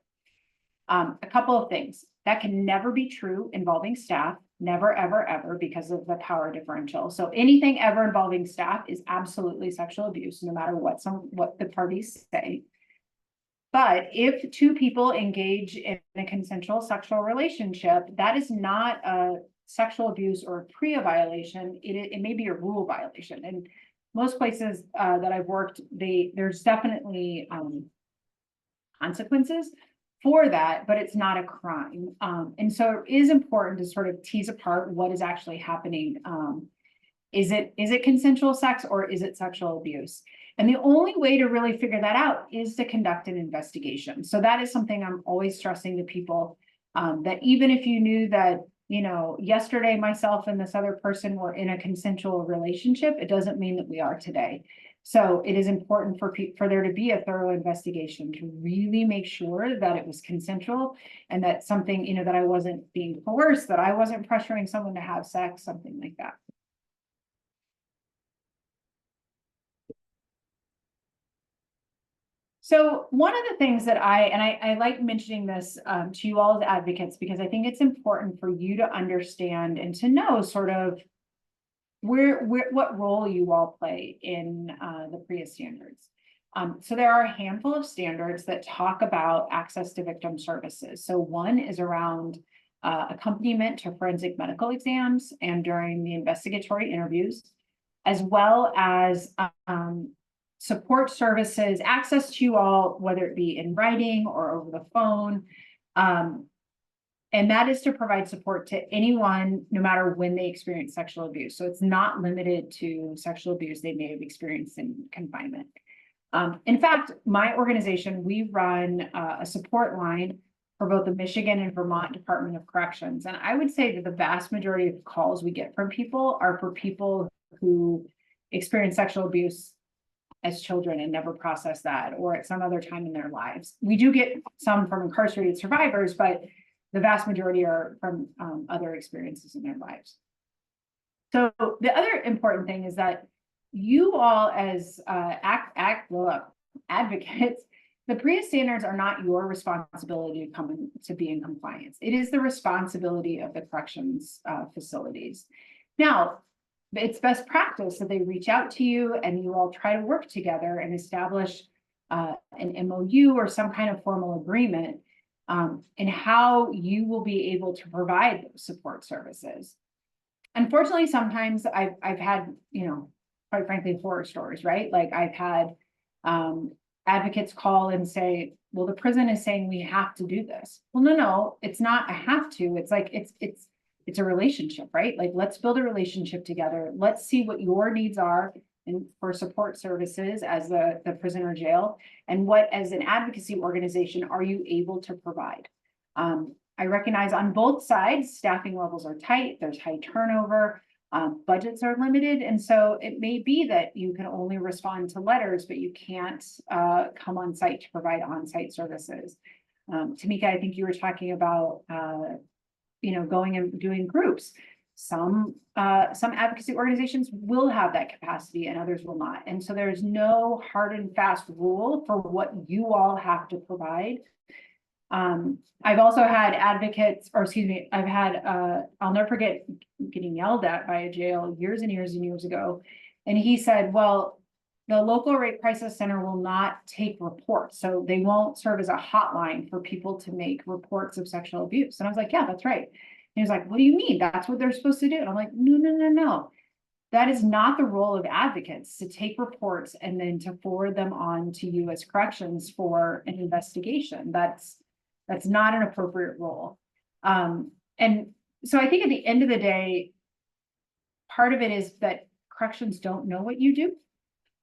A couple of things that can never be true involving staff, never, ever, ever, because of the power differential. So anything ever involving staff is absolutely sexual abuse, no matter what the parties say. But if two people engage in a consensual sexual relationship, that is not a sexual abuse or a PREA violation. It may be a rule violation. And most places that I've worked, there's definitely consequences for that, but it's not a crime. And so it is important to sort of tease apart what is actually happening. Is it consensual sex or is it sexual abuse? And the only way to really figure that out is to conduct an investigation. So that is something I'm always stressing to people, that even if you knew that, you know, yesterday myself and this other person were in a consensual relationship, it doesn't mean that we are today. So it is important for there to be a thorough investigation to really make sure that it was consensual and that something, you know, that I wasn't being coerced, that I wasn't pressuring someone to have sex, something like that. So one of the things that I like mentioning this to you all as advocates, because I think it's important for you to understand and to know sort of what role you all play in the PREA standards. So there are a handful of standards that talk about access to victim services. So one is around accompaniment to forensic medical exams and during the investigatory interviews, as well as support services, access to you all, whether it be in writing or over the phone. And that is to provide support to anyone, no matter when they experience sexual abuse. So it's not limited to sexual abuse they may have experienced in confinement. In fact, my organization, we run a support line for both the Michigan and Vermont Department of Corrections. And I would say that the vast majority of calls we get from people are for people who experience sexual abuse as children and never process that, or at some other time in their lives. We do get some from incarcerated survivors, but the vast majority are from other experiences in their lives. So the other important thing is that you all as advocates, the PREA standards are not your responsibility to be in compliance. It is the responsibility of the corrections facilities. Now, it's best practice that they reach out to you and you all try to work together and establish an MOU or some kind of formal agreement and how you will be able to provide those support services. Unfortunately, sometimes I've had, you know, quite frankly, horror stories, right? Like I've had advocates call and say, well, the prison is saying we have to do this. Well, no, it's not a have to. It's like, it's a relationship, right? Like, let's build a relationship together. Let's see what your needs are for support services as the prison or jail, and what, as an advocacy organization, are you able to provide? I recognize on both sides, staffing levels are tight, there's high turnover, budgets are limited. And so it may be that you can only respond to letters, but you can't come on site to provide on-site services. Tamika, I think you were talking about, you know, going and doing groups. Some advocacy organizations will have that capacity and others will not. And so there's no hard and fast rule for what you all have to provide. I've also had advocates, or excuse me, I've had, I'll never forget getting yelled at by a jail years and years and years ago. And he said, well, the local rape crisis center will not take reports. So they won't serve as a hotline for people to make reports of sexual abuse. And I was like, yeah, that's right. And he was like, what do you mean? That's what they're supposed to do. And I'm like, no. That is not the role of advocates, to take reports and then to forward them on to you as corrections for an investigation. That's not an appropriate role. And so I think at the end of the day, part of it is that corrections don't know what you do.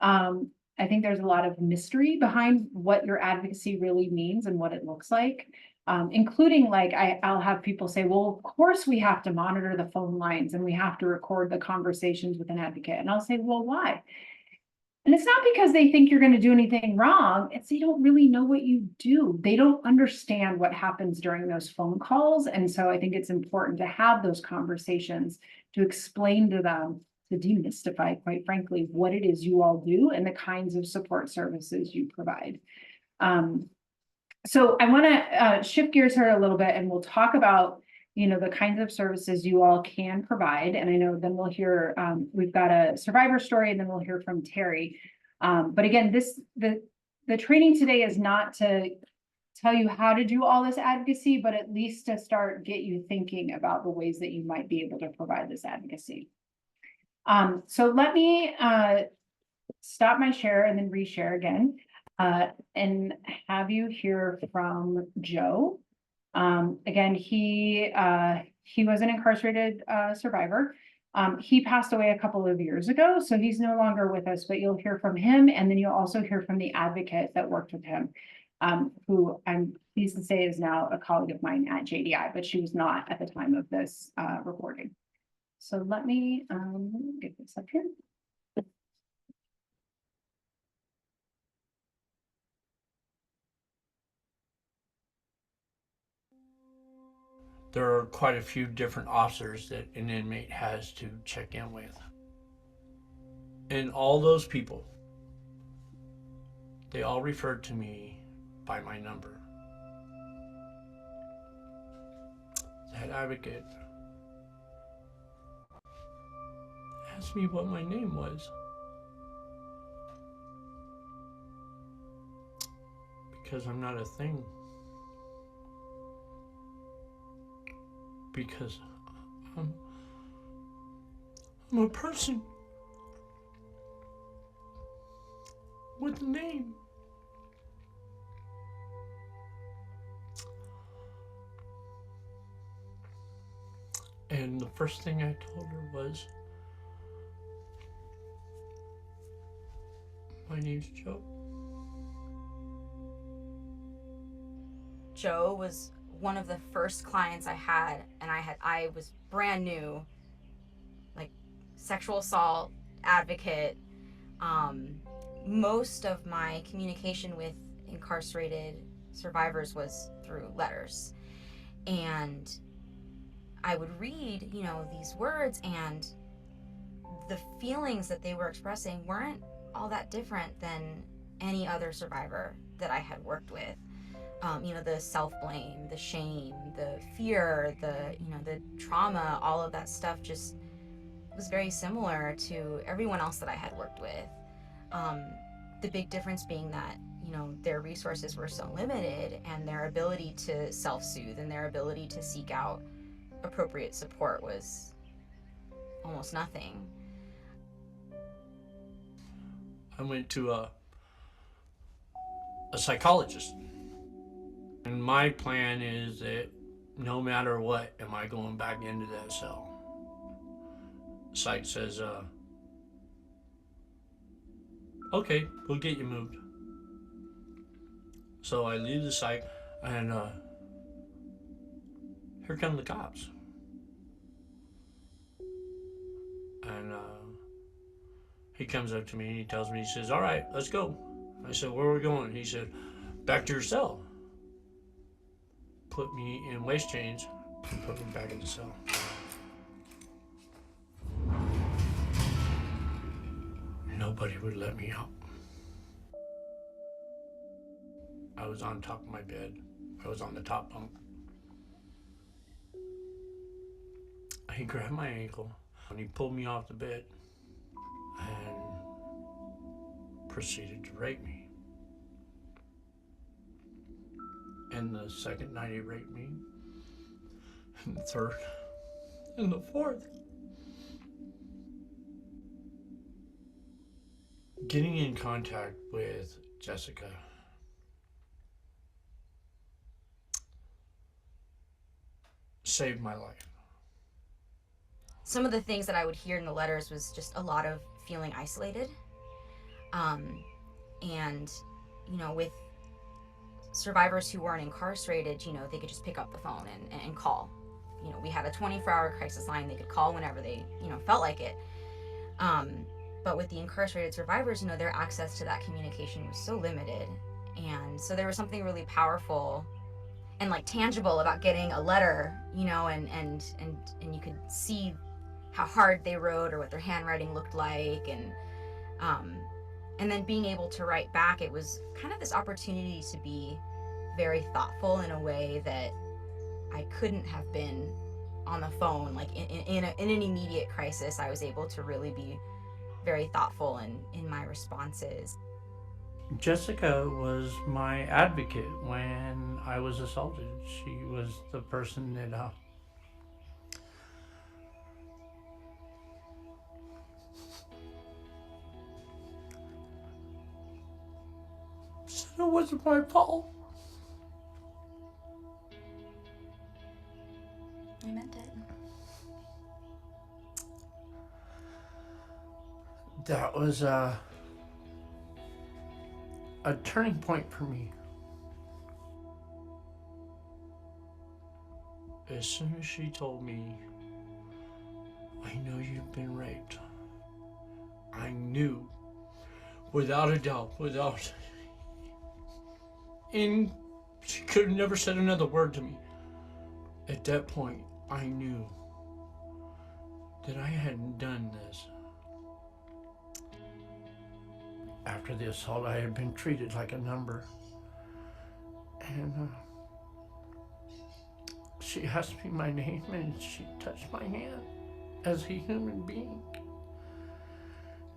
I think there's a lot of mystery behind what your advocacy really means and what it looks like, including like I'll have people say, well, of course we have to monitor the phone lines and we have to record the conversations with an advocate. And I'll say, well, why? And it's not because they think you're going to do anything wrong. It's they don't really know what you do. They don't understand what happens during those phone calls. And so I think it's important to have those conversations to explain to them, to demystify, quite frankly, what it is you all do and the kinds of support services you provide. So I want to shift gears here a little bit and we'll talk about, the kinds of services you all can provide. And I know then we'll hear, we've got a survivor story and then we'll hear from Terry. But again, the training today is not to tell you how to do all this advocacy, but at least to get you thinking about the ways that you might be able to provide this advocacy. So let me stop my share and then reshare again. And have you hear from Joe. Again, he was an incarcerated survivor. He passed away a couple of years ago, so he's no longer with us, but you'll hear from him, and then you'll also hear from the advocate that worked with him, who I'm pleased to say is now a colleague of mine at JDI, but she was not at the time of this recording. So let me get this up here. There are quite a few different officers that an inmate has to check in with. And all those people, they all referred to me by my number. That advocate asked me what my name was. Because I'm not a thing. Because I'm a person with a name. And the first thing I told her was, my name's Joe. Joe was one of the first clients I had, and I was brand new, like sexual assault advocate. Most of my communication with incarcerated survivors was through letters, and I would read, these words, and the feelings that they were expressing weren't all that different than any other survivor that I had worked with. The self-blame, the shame, the fear, the trauma, all of that stuff just was very similar to everyone else that I had worked with. The big difference being that, their resources were so limited, and their ability to self-soothe and their ability to seek out appropriate support was almost nothing. I went to a psychologist. And my plan is that no matter what, am I going back into that cell? Psych says, okay, we'll get you moved. So I leave the psych, and here come the cops. And he comes up to me and he tells me, he says, all right, let's go. I said, where are we going? He said, back to your cell. Put me in waist chains and put me back in the cell. Nobody would let me out. I was on top of my bed. I was on the top bunk. He grabbed my ankle and he pulled me off the bed and proceeded to rape me. And the second night he raped me, and the third, and the fourth. Getting in contact with Jessica saved my life. Some of the things that I would hear in the letters was just a lot of feeling isolated. And, with survivors who weren't incarcerated, they could just pick up the phone and call. We had a 24-hour crisis line. They could call whenever they, felt like it. But with the incarcerated survivors, their access to that communication was so limited. And so there was something really powerful and tangible about getting a letter, and you could see how hard they wrote or what their handwriting looked like. And then being able to write back, it was kind of this opportunity to be very thoughtful in a way that I couldn't have been on the phone. Like in an immediate crisis, I was able to really be very thoughtful in my responses. Jessica was my advocate when I was assaulted. She was the person that said it wasn't my fault. I meant it. That was a turning point for me. As soon as she told me, I know you've been raped, I knew, without a doubt, and she could have never said another word to me. At that point, I knew that I hadn't done this. After the assault, I had been treated like a number. And she asked me my name and she touched my hand as a human being.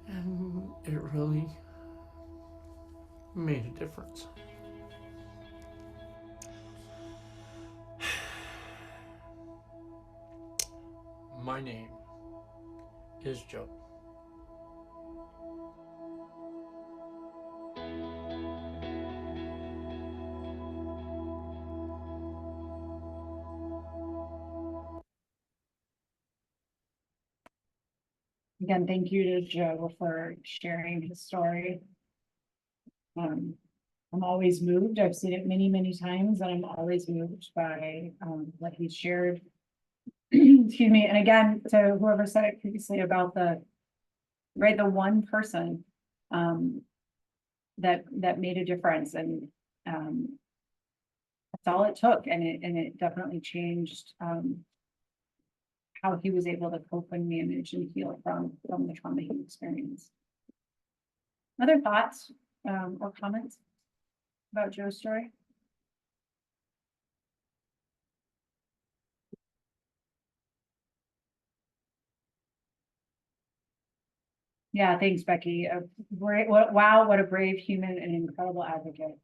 And it really made a difference. My name is Joe. Again, thank you to Joe for sharing his story. I'm always moved. I've seen it many, many times, and I'm always moved by what he shared. Excuse me. And again, to whoever said it previously about the one person that made a difference, and that's all it took, and it definitely changed how he was able to cope and manage and heal from the trauma he experienced. Other thoughts or comments about Joe's story? Yeah, thanks, Becky. Wow, what a brave human and incredible advocate.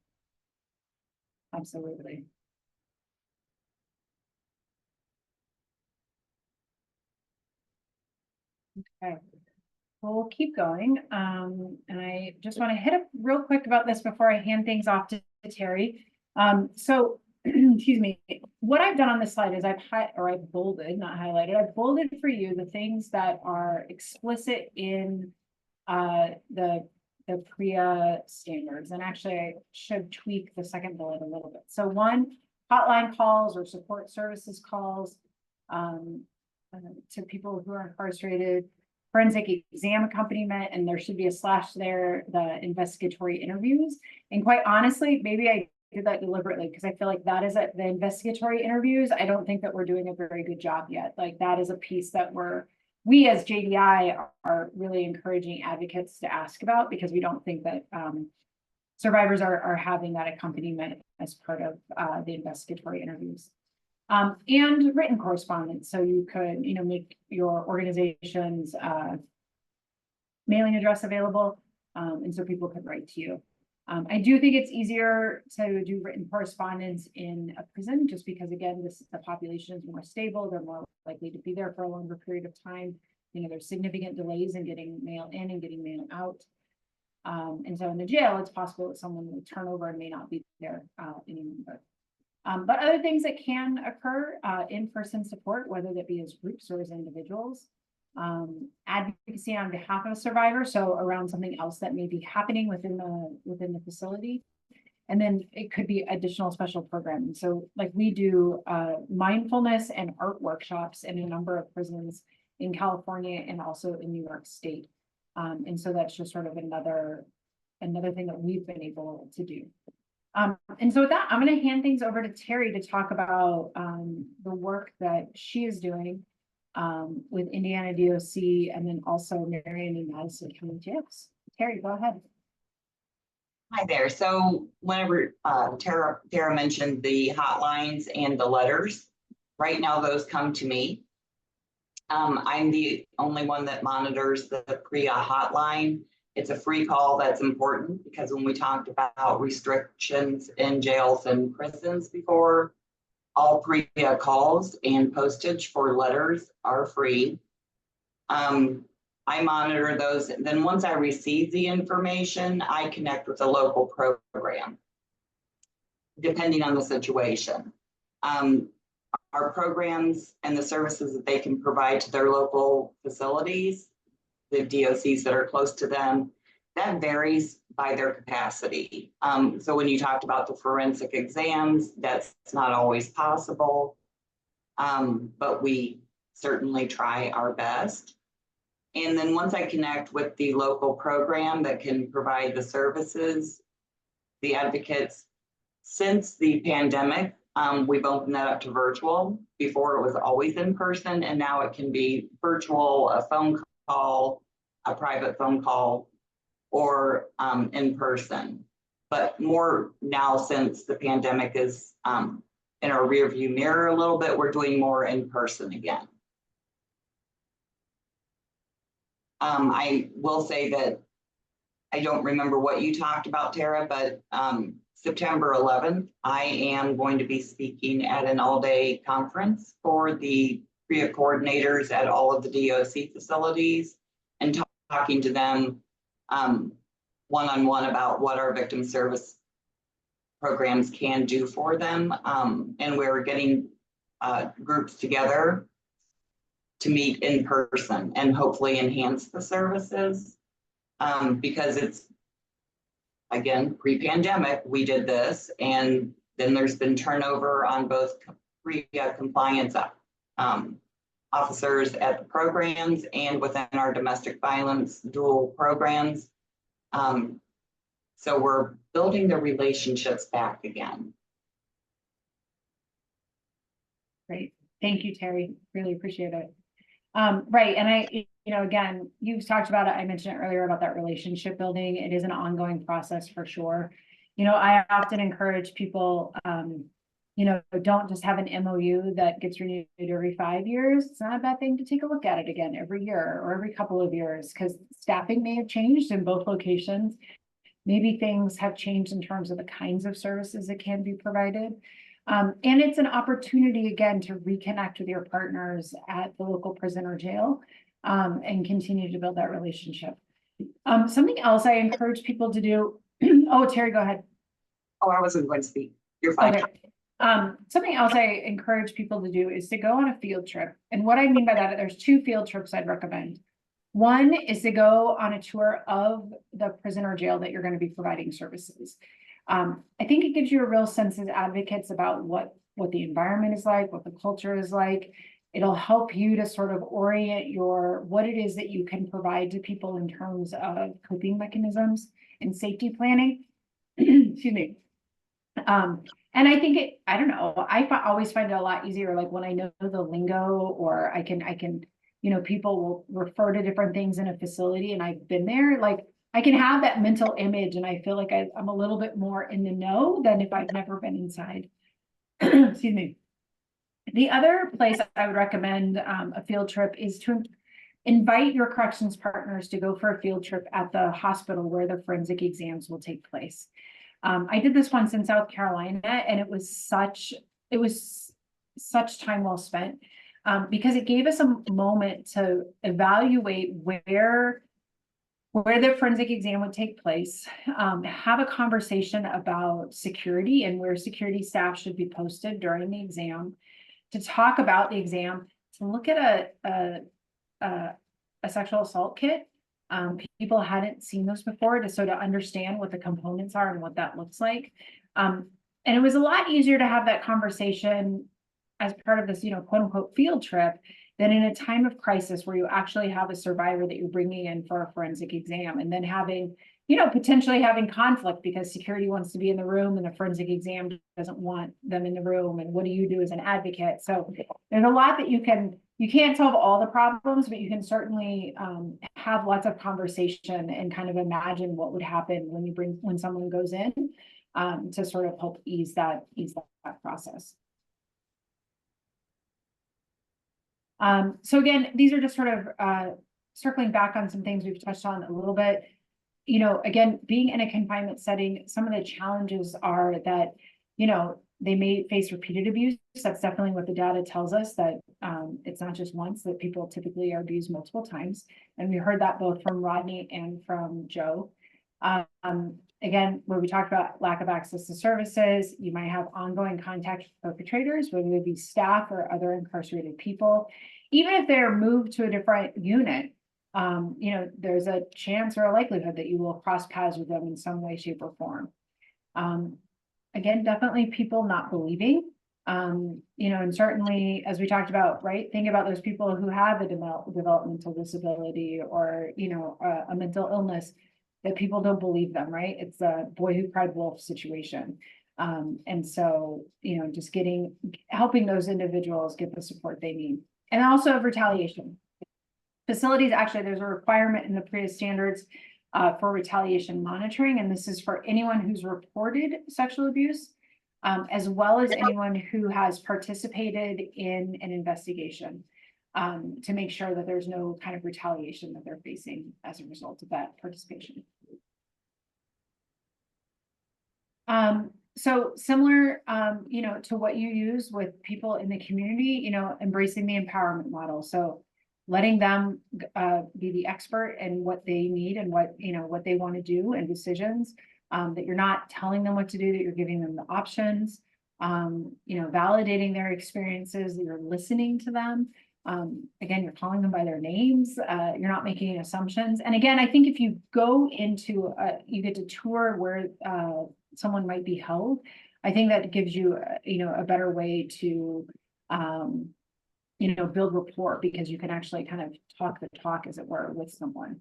Absolutely. Okay. Well, we'll keep going. And I just want to hit up real quick about this before I hand things off to Terry. So, excuse me, what I've done on this slide is I've bolded, not highlighted, I've bolded for you the things that are explicit in the PREA standards. And actually, I should tweak the second bullet a little bit. So one, hotline calls or support services calls to people who are incarcerated, forensic exam accompaniment, and there should be a slash there, the investigatory interviews. And quite honestly, maybe I did that deliberately because I feel like that is the investigatory interviews. I don't think that we're doing a very good job yet. Like that is a piece that we as JDI are really encouraging advocates to ask about, because we don't think that survivors are having that accompaniment as part of the investigatory interviews. And written correspondence. So you could, make your organization's mailing address available, and so people could write to you. I do think it's easier to do written correspondence in a prison, just because, again, the population is more stable. They're more likely to be there for a longer period of time. There's significant delays in getting mail in and getting mail out. And so in the jail, it's possible that someone will turn over and may not be there anymore. But other things that can occur, in-person support, whether that be as groups or as individuals, advocacy on behalf of a survivor, so around something else that may be happening within the facility, and then it could be additional special programming. So like we do mindfulness and art workshops in a number of prisons in California and also in New York State, and so that's just sort of another thing that we've been able to do. And so with that, I'm going to hand things over to Terry to talk about the work that she is doing with Indiana DOC and then also Marion and Madison County jails. Terry, go ahead. Hi there. So whenever Tara mentioned the hotlines and the letters, right now those come to me. I'm the only one that monitors the PREA hotline. It's a free call that's important because when we talked about restrictions in jails and prisons before, all PREA calls and postage for letters are free. I monitor those. Then once I receive the information, I connect with a local program, depending on the situation. Our programs and the services that they can provide to their local facilities, the DOCs that are close to them, that varies by their capacity. So when you talked about the forensic exams, that's not always possible, but we certainly try our best. And then once I connect with the local program that can provide the services, the advocates, since the pandemic, we've opened that up to virtual. Before it was always in person, and now it can be virtual, a phone call, a private phone call, or in person. But more now since the pandemic is in our rearview mirror a little bit, we're doing more in person again. I will say that I don't remember what you talked about, Tara, but September 11th, I am going to be speaking at an all-day conference for the PREA coordinators at all of the DOC facilities and talking to them one-on-one about what our victim service programs can do for them. And we're getting groups together to meet in person and hopefully enhance the services because it's, again, pre-pandemic, we did this, and then there's been turnover on both PREA compliance officers at the programs and within our domestic violence dual programs. So we're building the relationships back again. Great. Thank you, Terry. Really appreciate it. Right. And again, you've talked about it. I mentioned it earlier about that relationship building. It is an ongoing process for sure. I often encourage people, don't just have an MOU that gets renewed every 5 years. It's not a bad thing to take a look at it again every year or every couple of years, because staffing may have changed in both locations. Maybe things have changed in terms of the kinds of services that can be provided. And it's an opportunity, again, to reconnect with your partners at the local prison or jail and continue to build that relationship. Something else I encourage people to do. Oh, Terry, go ahead. Oh, I wasn't going to speak. You're fine. Okay. Something else I encourage people to do is to go on a field trip. And what I mean by that, there's 2 field trips I'd recommend. One is to go on a tour of the prison or jail that you're going to be providing services. I think it gives you a real sense as advocates about what the environment is like, what the culture is like. It'll help you to sort of orient what it is that you can provide to people in terms of coping mechanisms and safety planning. Excuse me. And I think I don't know, I always find it a lot easier, like when I know the lingo, or I can, people will refer to different things in a facility and I've been there, like I can have that mental image and I feel like I'm a little bit more in the know than if I've never been inside. Excuse me. The other place I would recommend a field trip is to invite your corrections partners to go for a field trip at the hospital where the forensic exams will take place. I did this once in South Carolina, and it was such time well spent because it gave us a moment to evaluate where the forensic exam would take place, have a conversation about security and where security staff should be posted during the exam, to talk about the exam, to look at a sexual assault kit. People hadn't seen those before, to understand what the components are and what that looks like. And it was a lot easier to have that conversation as part of this, quote unquote field trip than in a time of crisis where you actually have a survivor that you're bringing in for a forensic exam, and then having, potentially having conflict because security wants to be in the room and the forensic exam doesn't want them in the room. And what do you do as an advocate? So there's a lot that you can you can't solve all the problems, but you can certainly have lots of conversation and kind of imagine what would happen when someone goes in to sort of help ease that process. So again, these are just sort of circling back on some things we've touched on a little bit. You know, again, being in a confinement setting, some of the challenges are that, you know, they may face repeated abuse. That's definitely what the data tells us, that it's not just once, that people typically are abused multiple times. And we heard that both from Rodney and from Joe. Again, where we talked about lack of access to services, you might have ongoing contact with perpetrators, whether they be staff or other incarcerated people. Even if they're moved to a different unit, you know, there's a chance or a likelihood that you will cross paths with them in some way, shape, or form. Again, definitely people not believing, you know, and certainly, as we talked about, right, think about those people who have a developmental disability or, you know, a mental illness, that people don't believe them, right? It's a boy who cried wolf situation. And so, you know, just helping those individuals get the support they need. And also retaliation. Facilities, actually, there's a requirement in the PREA standards for retaliation monitoring, and this is for anyone who's reported sexual abuse, as well as anyone who has participated in an investigation, to make sure that there's no kind of retaliation that they're facing as a result of that participation. So similar, you know, to what you use with people in the community, you know, embracing the empowerment model. So letting them be the expert in what they need and what, you know, what they want to do and decisions, that you're not telling them what to do, that you're giving them the options, you know, validating their experiences, that you're listening to them. Again, you're calling them by their names, you're not making any assumptions. And again, I think if you go into, you get to tour where someone might be held, I think that gives you, you know, a better way to, you know, build rapport, because you can actually kind of talk the talk, as it were, with someone.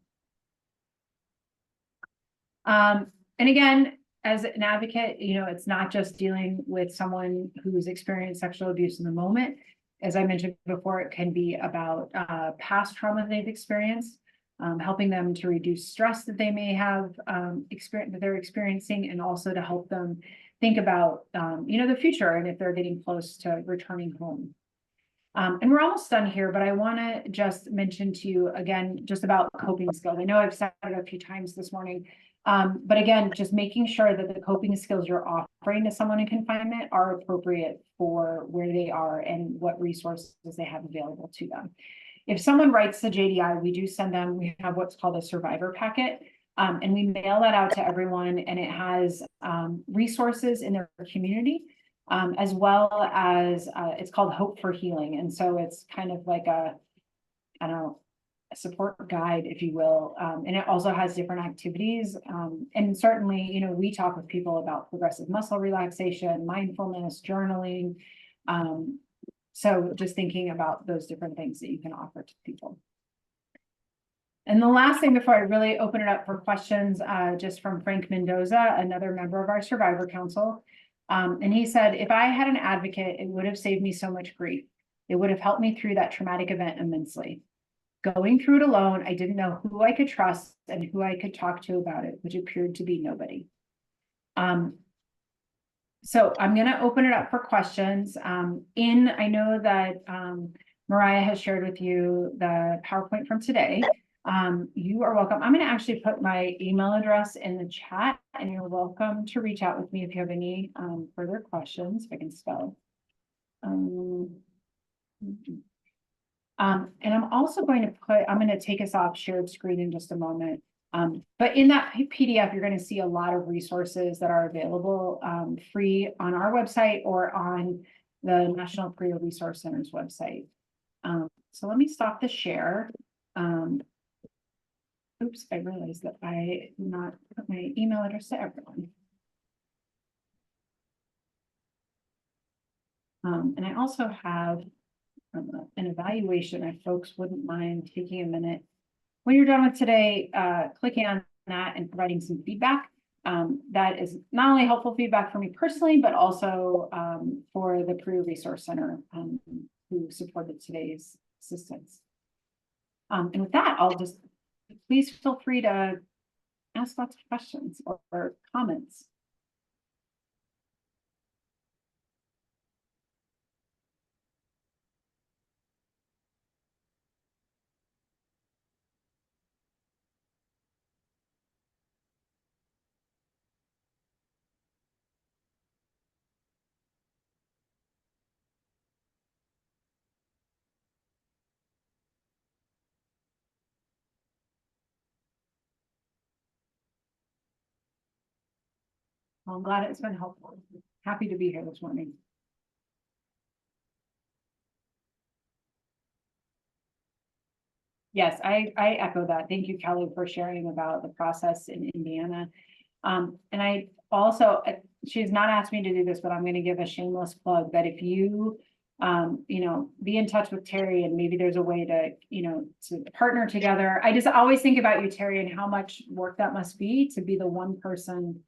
And again, as an advocate, you know, it's not just dealing with someone who's experienced sexual abuse in the moment. As I mentioned before, it can be about past trauma they've experienced, helping them to reduce stress that they may have that they're experiencing, and also to help them think about, you know, the future and if they're getting close to returning home. And we're almost done here, but I want to just mention to you again, just about coping skills. I know I've said it a few times this morning, but again, just making sure that the coping skills you're offering to someone in confinement are appropriate for where they are and what resources they have available to them. If someone writes the JDI, we do send them, we have what's called a survivor packet, and we mail that out to everyone, and it has resources in their community, as well as it's called Hope for Healing. And so it's kind of like a support guide, if you will. And it also has different activities. And certainly, you know, we talk with people about progressive muscle relaxation, mindfulness, journaling. So just thinking about those different things that you can offer to people. And the last thing before I really open it up for questions, just from Frank Mendoza, another member of our Survivor Council. And he said, if I had an advocate, it would have saved me so much grief. It would have helped me through that traumatic event immensely. Going through it alone, I didn't know who I could trust and who I could talk to about it, which appeared to be nobody. So I'm going to open it up for questions. I know that Mariah has shared with you the PowerPoint from today. You are welcome. I'm going to actually put my email address in the chat, and you're welcome to reach out with me if you have any further questions, if I can spell. And I'm also going to I'm going to take us off shared screen in just a moment. But in that PDF, you're going to see a lot of resources that are available free on our website or on the National PREA Resource Center's website. So let me stop the share. Oops, I realized that I did not put my email address to everyone. And I also have an evaluation, if folks wouldn't mind taking a minute when you're done with today, clicking on that and providing some feedback. That is not only helpful feedback for me personally, but also for the PREA Resource Center who supported today's assistance. And with that, please feel free to ask lots of questions or comments. Well, I'm glad it's been helpful. Happy to be here this morning. Yes, I echo that. Thank you, Kelly, for sharing about the process in Indiana. And I also, she's not asked me to do this, but I'm going to give a shameless plug that if you, be in touch with Terry and maybe there's a way to, to partner together. I just always think about you, Terry, and how much work that must be to be the one person,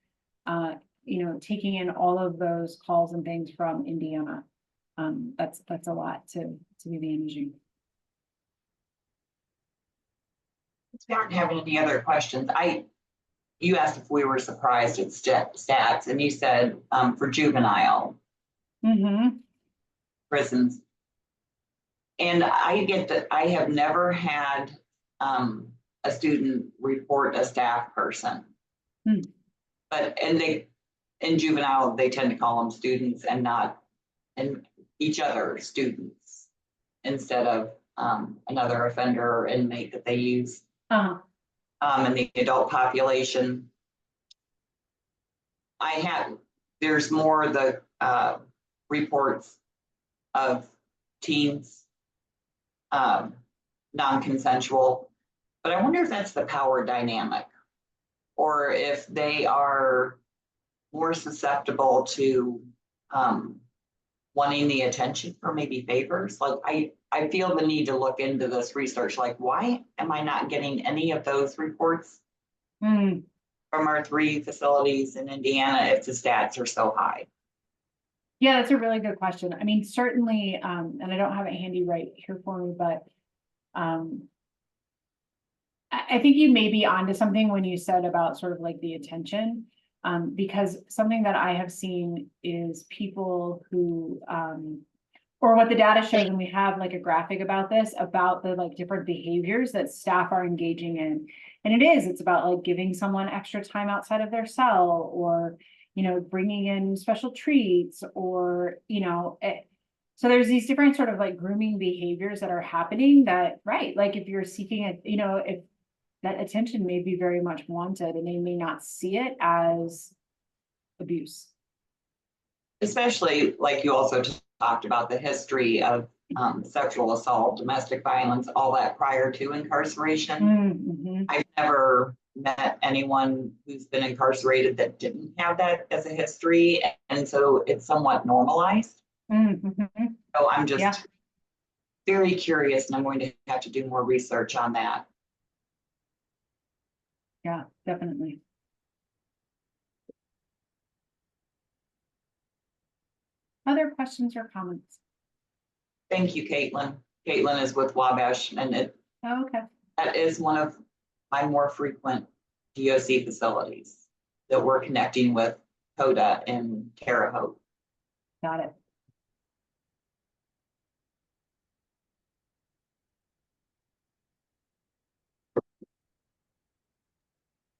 taking in all of those calls and things from Indiana. That's a lot to be managing. If you aren't having any other questions, you asked if we were surprised at stats, and you said for juvenile prisons. And I get that I have never had a student report a staff person. But in juvenile, they tend to call them students and not each other students instead of another offender or inmate that they use. In the adult population. There's more of the reports of teens, non-consensual, but I wonder if that's the power dynamic or if they are more susceptible to wanting the attention or maybe favors. Like I feel the need to look into this research. Like, why am I not getting any of those reports from our 3 facilities in Indiana if the stats are so high? Yeah, that's a really good question. I mean, certainly, and I don't have it handy right here for me, but I think you may be onto something when you said about sort of like the attention. Because something that I have seen is people who, or what the data shows, and we have like a graphic about this, about the like different behaviors that staff are engaging in. And it's about like giving someone extra time outside of their cell or, bringing in special treats or, so there's these different sort of like grooming behaviors that are happening that, right, like if you're seeking it, if that attention may be very much wanted and they may not see it as abuse. Especially like you also talked about the history of sexual assault, domestic violence, all that prior to incarceration. I've never met anyone who's been incarcerated that didn't have that as a history. And so it's somewhat normalized. So I'm just very curious and I'm going to have to do more research on that. Yeah, definitely. Other questions or comments? Thank you, Caitlin. Caitlin is with Wabash, and that is one of my more frequent DOC facilities that we're connecting with CODA in Terre Haute. Got it.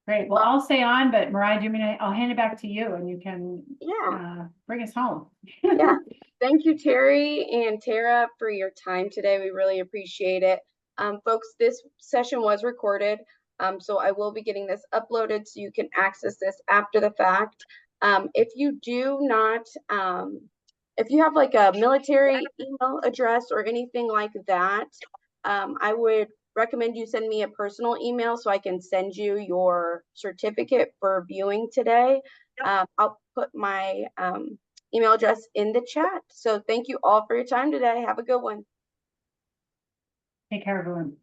Great. Well, I'll stay on, but Mariah, I'll hand it back to you and you can bring us home. Yeah. Thank you, Terry and Tara, for your time today. We really appreciate it. Folks, this session was recorded, so I will be getting this uploaded so you can access this after the fact. If you do not, if you have like a military email address or anything like that, I would recommend you send me a personal email so I can send you your certificate for viewing today. I'll put my email address in the chat. So thank you all for your time today. Have a good one. Take care, everyone.